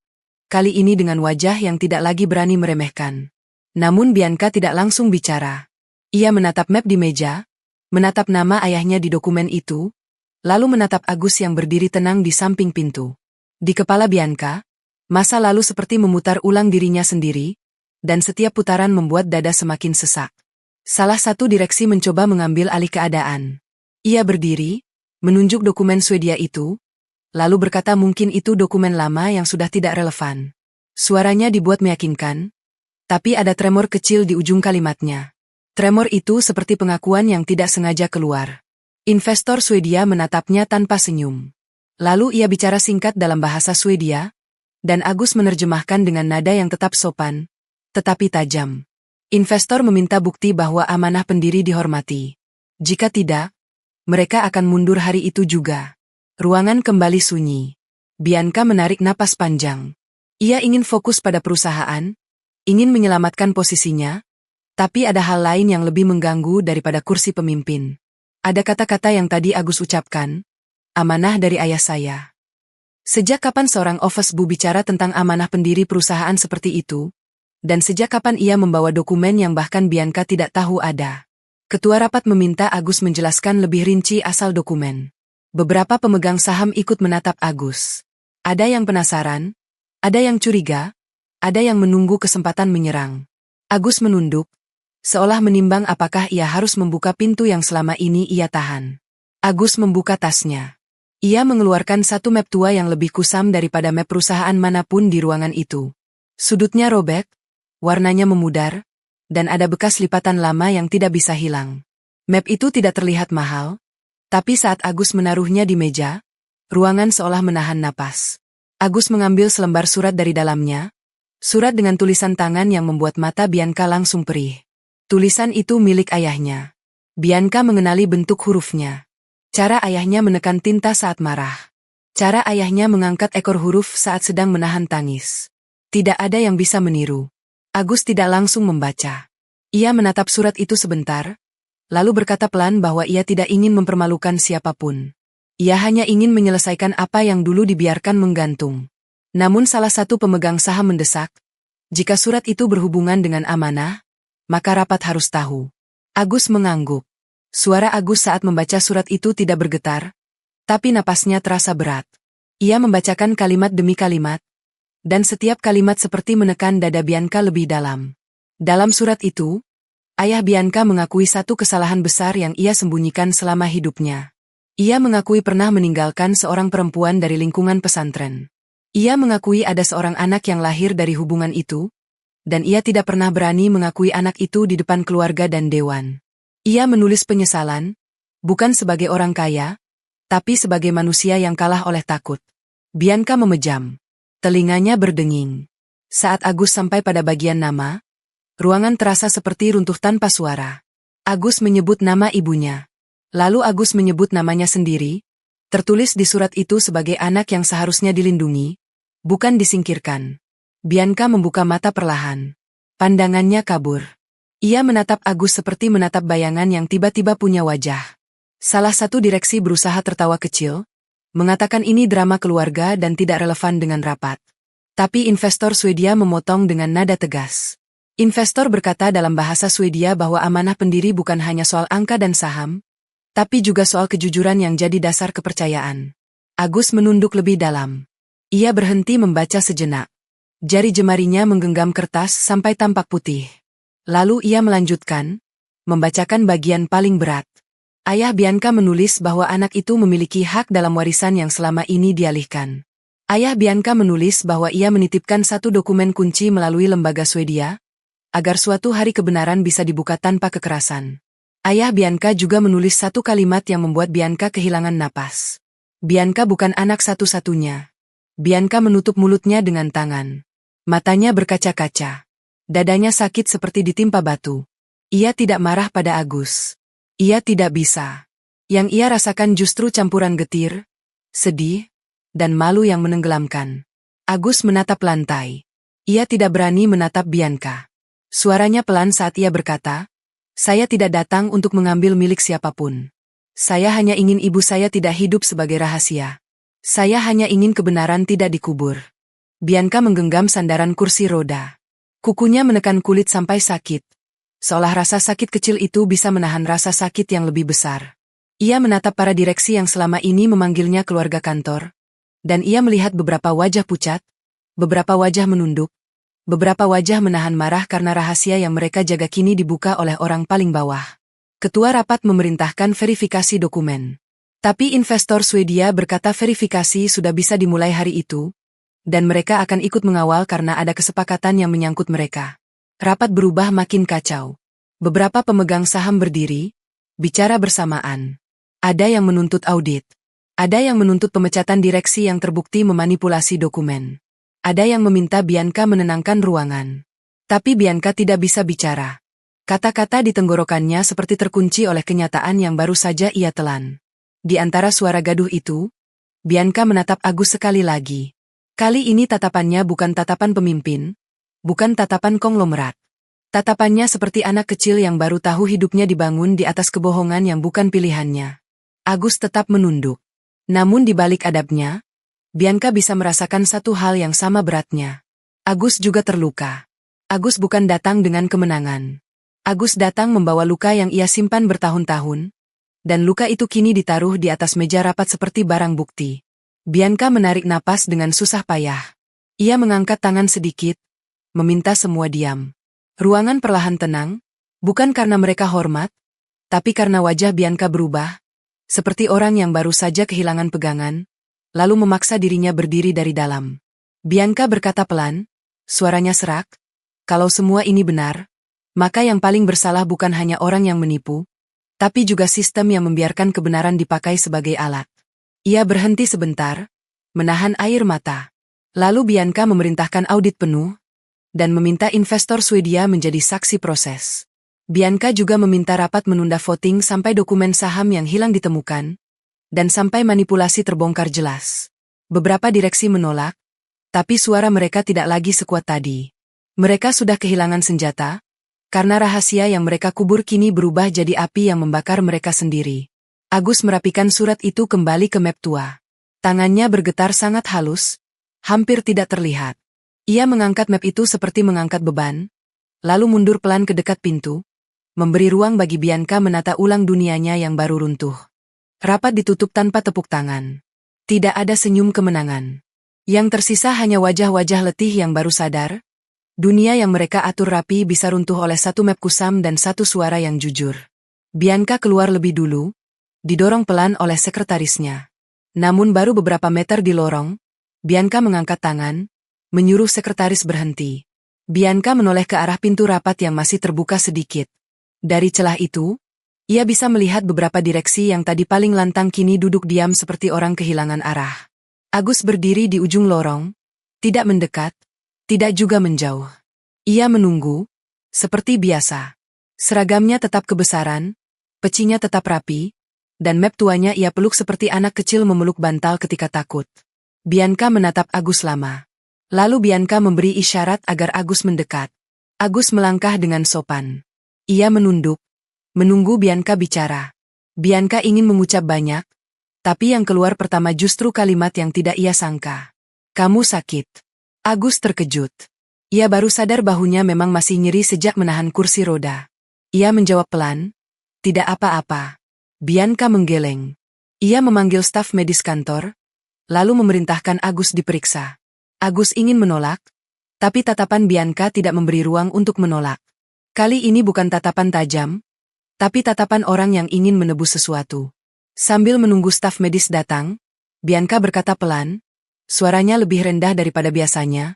kali ini dengan wajah yang tidak lagi berani meremehkan. Namun Bianca tidak langsung bicara. Ia menatap map di meja, menatap nama ayahnya di dokumen itu, lalu menatap Agus yang berdiri tenang di samping pintu. Di kepala Bianca, masa lalu seperti memutar ulang dirinya sendiri, dan setiap putaran membuat dada semakin sesak. Salah satu direksi mencoba mengambil alih keadaan. Ia berdiri, menunjuk dokumen Swedia itu, lalu berkata mungkin itu dokumen lama yang sudah tidak relevan. Suaranya dibuat meyakinkan, tapi ada tremor kecil di ujung kalimatnya. Tremor itu seperti pengakuan yang tidak sengaja keluar. Investor Swedia menatapnya tanpa senyum. Lalu ia bicara singkat dalam bahasa Swedia, dan Agus menerjemahkan dengan nada yang tetap sopan, tetapi tajam. Investor meminta bukti bahwa amanah pendiri dihormati. Jika tidak, mereka akan mundur hari itu juga. Ruangan kembali sunyi. Bianca menarik napas panjang. Ia ingin fokus pada perusahaan, ingin menyelamatkan posisinya, tapi ada hal lain yang lebih mengganggu daripada kursi pemimpin. Ada kata-kata yang tadi Agus ucapkan, amanah dari ayah saya. Sejak kapan seorang office bu bicara tentang amanah pendiri perusahaan seperti itu? Dan sejak kapan ia membawa dokumen yang bahkan Bianca tidak tahu ada? Ketua rapat meminta Agus menjelaskan lebih rinci asal dokumen. Beberapa pemegang saham ikut menatap Agus. Ada yang penasaran, ada yang curiga, ada yang menunggu kesempatan menyerang. Agus menunduk, seolah menimbang apakah ia harus membuka pintu yang selama ini ia tahan. Agus membuka tasnya. Ia mengeluarkan satu map tua yang lebih kusam daripada map perusahaan manapun di ruangan itu. Sudutnya robek, warnanya memudar, dan ada bekas lipatan lama yang tidak bisa hilang. Map itu tidak terlihat mahal, tapi saat Agus menaruhnya di meja, ruangan seolah menahan napas. Agus mengambil selembar surat dari dalamnya, surat dengan tulisan tangan yang membuat mata Bianca langsung perih. Tulisan itu milik ayahnya. Bianca mengenali bentuk hurufnya. Cara ayahnya menekan tinta saat marah. Cara ayahnya mengangkat ekor huruf saat sedang menahan tangis. Tidak ada yang bisa meniru. Agus tidak langsung membaca. Ia menatap surat itu sebentar, lalu berkata pelan bahwa ia tidak ingin mempermalukan siapapun. Ia hanya ingin menyelesaikan apa yang dulu dibiarkan menggantung. Namun salah satu pemegang saham mendesak, jika surat itu berhubungan dengan amanah, maka rapat harus tahu. Agus mengangguk. Suara Agus saat membaca surat itu tidak bergetar, tapi napasnya terasa berat. Ia membacakan kalimat demi kalimat, dan setiap kalimat seperti menekan dada Bianca lebih dalam. Dalam surat itu, ayah Bianca mengakui satu kesalahan besar yang ia sembunyikan selama hidupnya. Ia mengakui pernah meninggalkan seorang perempuan dari lingkungan pesantren. Ia mengakui ada seorang anak yang lahir dari hubungan itu, dan ia tidak pernah berani mengakui anak itu di depan keluarga dan dewan. Ia menulis penyesalan, bukan sebagai orang kaya, tapi sebagai manusia yang kalah oleh takut. Bianca memejam. Telinganya berdenging. Saat Agus sampai pada bagian nama, ruangan terasa seperti runtuh tanpa suara. Agus menyebut nama ibunya. Lalu Agus menyebut namanya sendiri, tertulis di surat itu sebagai anak yang seharusnya dilindungi, bukan disingkirkan. Bianca membuka mata perlahan. Pandangannya kabur. Ia menatap Agus seperti menatap bayangan yang tiba-tiba punya wajah. Salah satu direksi berusaha tertawa kecil, mengatakan ini drama keluarga dan tidak relevan dengan rapat. Tapi investor Swedia memotong dengan nada tegas. Investor berkata dalam bahasa Swedia bahwa amanah pendiri bukan hanya soal angka dan saham, Tapi juga soal kejujuran yang jadi dasar kepercayaan. Agus menunduk lebih dalam. Ia berhenti membaca sejenak. Jari jemarinya menggenggam kertas sampai tampak putih. Lalu ia melanjutkan, membacakan bagian paling berat. Ayah Bianca menulis bahwa anak itu memiliki hak dalam warisan yang selama ini dialihkan. Ayah Bianca menulis bahwa ia menitipkan satu dokumen kunci melalui lembaga Swedia, agar suatu hari kebenaran bisa dibuka tanpa kekerasan. Ayah Bianca juga menulis satu kalimat yang membuat Bianca kehilangan napas. Bianca bukan anak satu-satunya. Bianca menutup mulutnya dengan tangan. Matanya berkaca-kaca. Dadanya sakit seperti ditimpa batu. Ia tidak marah pada Agus. Ia tidak bisa. Yang ia rasakan justru campuran getir, sedih, dan malu yang menenggelamkan. Agus menatap lantai. Ia tidak berani menatap Bianca. Suaranya pelan saat ia berkata, "Saya tidak datang untuk mengambil milik siapapun. Saya hanya ingin ibu saya tidak hidup sebagai rahasia. Saya hanya ingin kebenaran tidak dikubur." Bianca menggenggam sandaran kursi roda. Kukunya menekan kulit sampai sakit. Seolah rasa sakit kecil itu bisa menahan rasa sakit yang lebih besar. Ia menatap para direksi yang selama ini memanggilnya keluarga kantor. Dan ia melihat beberapa wajah pucat, beberapa wajah menunduk, beberapa wajah menahan marah karena rahasia yang mereka jaga kini dibuka oleh orang paling bawah. Ketua rapat memerintahkan verifikasi dokumen. Tapi investor Swedia berkata verifikasi sudah bisa dimulai hari itu, dan mereka akan ikut mengawal karena ada kesepakatan yang menyangkut mereka. Rapat berubah makin kacau. Beberapa pemegang saham berdiri, bicara bersamaan. Ada yang menuntut audit. Ada yang menuntut pemecatan direksi yang terbukti memanipulasi dokumen. Ada yang meminta Bianca menenangkan ruangan. Tapi Bianca tidak bisa bicara. Kata-kata di tenggorokannya seperti terkunci oleh kenyataan yang baru saja ia telan. Di antara suara gaduh itu, Bianca menatap Agus sekali lagi. Kali ini tatapannya bukan tatapan pemimpin, bukan tatapan konglomerat. Tatapannya seperti anak kecil yang baru tahu hidupnya dibangun di atas kebohongan yang bukan pilihannya. Agus tetap menunduk. Namun di balik adabnya, Bianca bisa merasakan satu hal yang sama beratnya. Agus juga terluka. Agus bukan datang dengan kemenangan. Agus datang membawa luka yang ia simpan bertahun-tahun, dan luka itu kini ditaruh di atas meja rapat seperti barang bukti. Bianca menarik napas dengan susah payah. Ia mengangkat tangan sedikit, meminta semua diam. Ruangan perlahan tenang, bukan karena mereka hormat, tapi karena wajah Bianca berubah, seperti orang yang baru saja kehilangan pegangan, lalu memaksa dirinya berdiri dari dalam. Bianca berkata pelan, suaranya serak, "Kalau semua ini benar, maka yang paling bersalah bukan hanya orang yang menipu, tapi juga sistem yang membiarkan kebenaran dipakai sebagai alat." Ia berhenti sebentar, menahan air mata. Lalu Bianca memerintahkan audit penuh, dan meminta investor Swedia menjadi saksi proses. Bianca juga meminta rapat menunda voting sampai dokumen saham yang hilang ditemukan, dan sampai manipulasi terbongkar jelas. Beberapa direksi menolak, tapi suara mereka tidak lagi sekuat tadi. Mereka sudah kehilangan senjata, karena rahasia yang mereka kubur kini berubah jadi api yang membakar mereka sendiri. Agus merapikan surat itu kembali ke map tua. Tangannya bergetar sangat halus, hampir tidak terlihat. Ia mengangkat map itu seperti mengangkat beban, lalu mundur pelan ke dekat pintu, memberi ruang bagi Bianca menata ulang dunianya yang baru runtuh. Rapat ditutup tanpa tepuk tangan. Tidak ada senyum kemenangan. Yang tersisa hanya wajah-wajah letih yang baru sadar, dunia yang mereka atur rapi bisa runtuh oleh satu map kusam dan satu suara yang jujur. Bianca keluar lebih dulu, didorong pelan oleh sekretarisnya. Namun baru beberapa meter di lorong, Bianca mengangkat tangan, menyuruh sekretaris berhenti. Bianca menoleh ke arah pintu rapat yang masih terbuka sedikit. Dari celah itu, ia bisa melihat beberapa direksi yang tadi paling lantang kini duduk diam seperti orang kehilangan arah. Agus berdiri di ujung lorong, tidak mendekat, tidak juga menjauh. Ia menunggu, seperti biasa. Seragamnya tetap kebesaran, pecinya tetap rapi, dan map tuanya ia peluk seperti anak kecil memeluk bantal ketika takut. Bianca menatap Agus lama. Lalu Bianca memberi isyarat agar Agus mendekat. Agus melangkah dengan sopan. Ia menunduk, menunggu Bianca bicara. Bianca ingin mengucap banyak, tapi yang keluar pertama justru kalimat yang tidak ia sangka. "Kamu sakit." Agus terkejut. Ia baru sadar bahunya memang masih nyeri sejak menahan kursi roda. Ia menjawab pelan, "Tidak apa-apa." Bianca menggeleng. Ia memanggil staf medis kantor, lalu memerintahkan Agus diperiksa. Agus ingin menolak, tapi tatapan Bianca tidak memberi ruang untuk menolak. Kali ini bukan tatapan tajam, tapi tatapan orang yang ingin menebus sesuatu. Sambil menunggu staf medis datang, Bianca berkata pelan, suaranya lebih rendah daripada biasanya.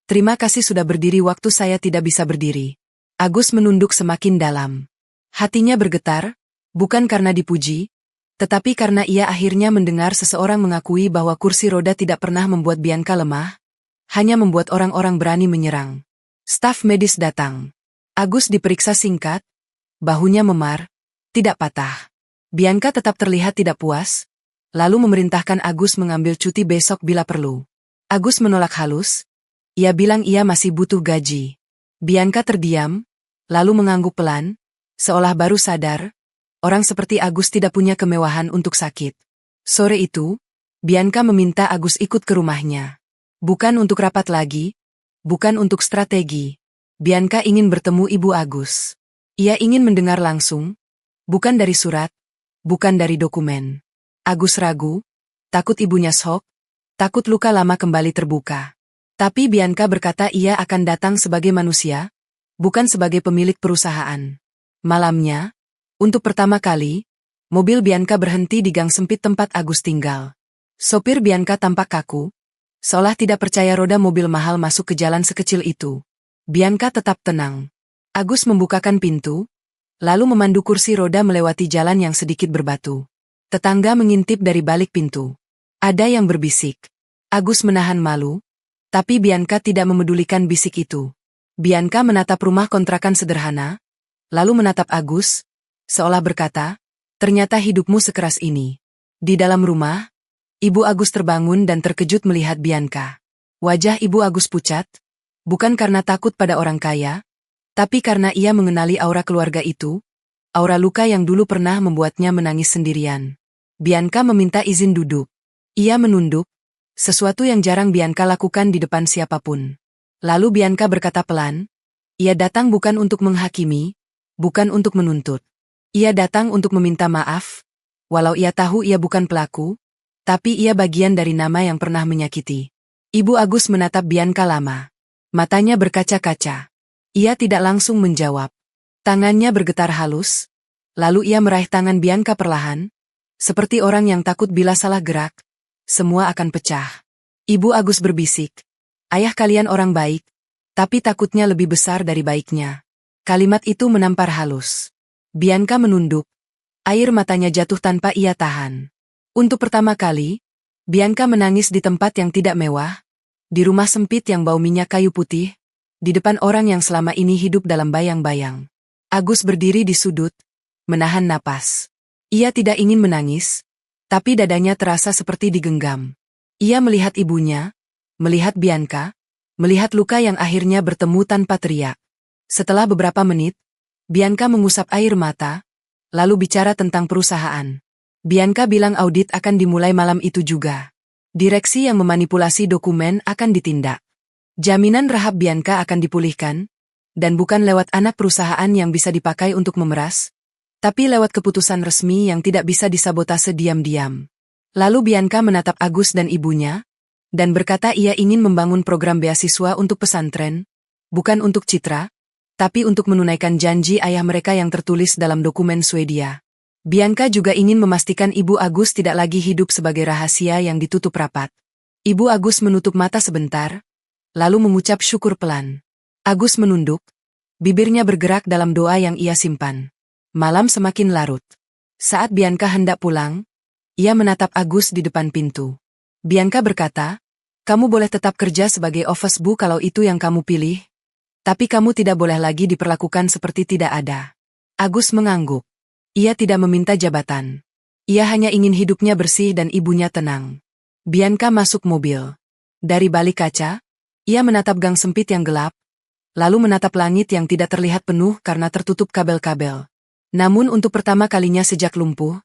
Terima kasih sudah berdiri waktu saya tidak bisa berdiri. Agus menunduk semakin dalam. Hatinya bergetar, bukan karena dipuji, tetapi karena ia akhirnya mendengar seseorang mengakui bahwa kursi roda tidak pernah membuat Bianca lemah, hanya membuat orang-orang berani menyerang. Staf medis datang. Agus diperiksa singkat, bahunya memar, tidak patah. Bianca tetap terlihat tidak puas, lalu memerintahkan Agus mengambil cuti besok bila perlu. Agus menolak halus, ia bilang ia masih butuh gaji. Bianca terdiam, lalu mengangguk pelan, seolah baru sadar, orang seperti Agus tidak punya kemewahan untuk sakit. Sore itu, Bianca meminta Agus ikut ke rumahnya. Bukan untuk rapat lagi, bukan untuk strategi. Bianca ingin bertemu ibu Agus. Ia ingin mendengar langsung, bukan dari surat, bukan dari dokumen. Agus ragu, takut ibunya shock, takut luka lama kembali terbuka. Tapi Bianca berkata ia akan datang sebagai manusia, bukan sebagai pemilik perusahaan. Malamnya, untuk pertama kali, mobil Bianca berhenti di gang sempit tempat Agus tinggal. Sopir Bianca tampak kaku, seolah tidak percaya roda mobil mahal masuk ke jalan sekecil itu. Bianca tetap tenang. Agus membukakan pintu, lalu memandu kursi roda melewati jalan yang sedikit berbatu. Tetangga mengintip dari balik pintu. Ada yang berbisik. Agus menahan malu, tapi Bianca tidak memedulikan bisik itu. Bianca menatap rumah kontrakan sederhana, lalu menatap Agus, seolah berkata, ternyata hidupmu sekeras ini. Di dalam rumah, Ibu Agus terbangun dan terkejut melihat Bianca. Wajah Ibu Agus pucat, bukan karena takut pada orang kaya, tapi karena ia mengenali aura keluarga itu, aura luka yang dulu pernah membuatnya menangis sendirian. Bianca meminta izin duduk. Ia menunduk, sesuatu yang jarang Bianca lakukan di depan siapapun. Lalu Bianca berkata pelan, ia datang bukan untuk menghakimi, bukan untuk menuntut. Ia datang untuk meminta maaf, walau ia tahu ia bukan pelaku, tapi ia bagian dari nama yang pernah menyakiti. Ibu Agus menatap Bianca lama. Matanya berkaca-kaca. Ia tidak langsung menjawab. Tangannya bergetar halus, lalu ia meraih tangan Bianca perlahan, seperti orang yang takut bila salah gerak, semua akan pecah. Ibu Agus berbisik, ayah kalian orang baik, tapi takutnya lebih besar dari baiknya. Kalimat itu menampar halus. Bianca menunduk, air matanya jatuh tanpa ia tahan. Untuk pertama kali, Bianca menangis di tempat yang tidak mewah, di rumah sempit yang bau minyak kayu putih, di depan orang yang selama ini hidup dalam bayang-bayang. Agus berdiri di sudut, menahan napas. Ia tidak ingin menangis, tapi dadanya terasa seperti digenggam. Ia melihat ibunya, melihat Bianca, melihat luka yang akhirnya bertemu tanpa teriak. Setelah beberapa menit, Bianca mengusap air mata, lalu bicara tentang perusahaan. Bianca bilang audit akan dimulai malam itu juga. Direksi yang memanipulasi dokumen akan ditindak. Jaminan rahab Bianca akan dipulihkan, dan bukan lewat anak perusahaan yang bisa dipakai untuk memeras, tapi lewat keputusan resmi yang tidak bisa disabotase diam-diam. Lalu Bianca menatap Agus dan ibunya, dan berkata ia ingin membangun program beasiswa untuk pesantren, bukan untuk citra, tapi untuk menunaikan janji ayah mereka yang tertulis dalam dokumen Swedia. Bianca juga ingin memastikan Ibu Agus tidak lagi hidup sebagai rahasia yang ditutup rapat. Ibu Agus menutup mata sebentar, lalu mengucap syukur pelan. Agus menunduk, bibirnya bergerak dalam doa yang ia simpan. Malam semakin larut. Saat Bianca hendak pulang, ia menatap Agus di depan pintu. Bianca berkata, kamu boleh tetap kerja sebagai office bu kalau itu yang kamu pilih, tapi kamu tidak boleh lagi diperlakukan seperti tidak ada. Agus mengangguk. Ia tidak meminta jabatan. Ia hanya ingin hidupnya bersih dan ibunya tenang. Bianca masuk mobil. Dari balik kaca, ia menatap gang sempit yang gelap, lalu menatap langit yang tidak terlihat penuh karena tertutup kabel-kabel. Namun untuk pertama kalinya sejak lumpuh,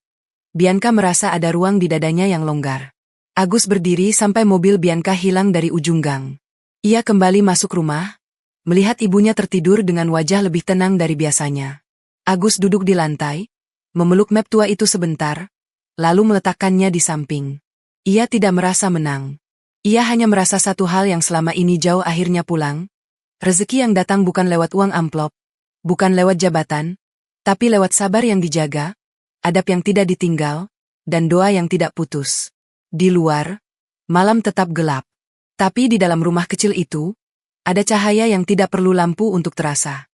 Bianca merasa ada ruang di dadanya yang longgar. Agus berdiri sampai mobil Bianca hilang dari ujung gang. Ia kembali masuk rumah, melihat ibunya tertidur dengan wajah lebih tenang dari biasanya. Agus duduk di lantai, memeluk map tua itu sebentar, lalu meletakkannya di samping. Ia tidak merasa menang. Ia hanya merasa satu hal yang selama ini jauh akhirnya pulang. Rezeki yang datang bukan lewat uang amplop, bukan lewat jabatan, tapi lewat sabar yang dijaga, adab yang tidak ditinggal, dan doa yang tidak putus. Di luar, malam tetap gelap. Tapi di dalam rumah kecil itu, ada cahaya yang tidak perlu lampu untuk terasa.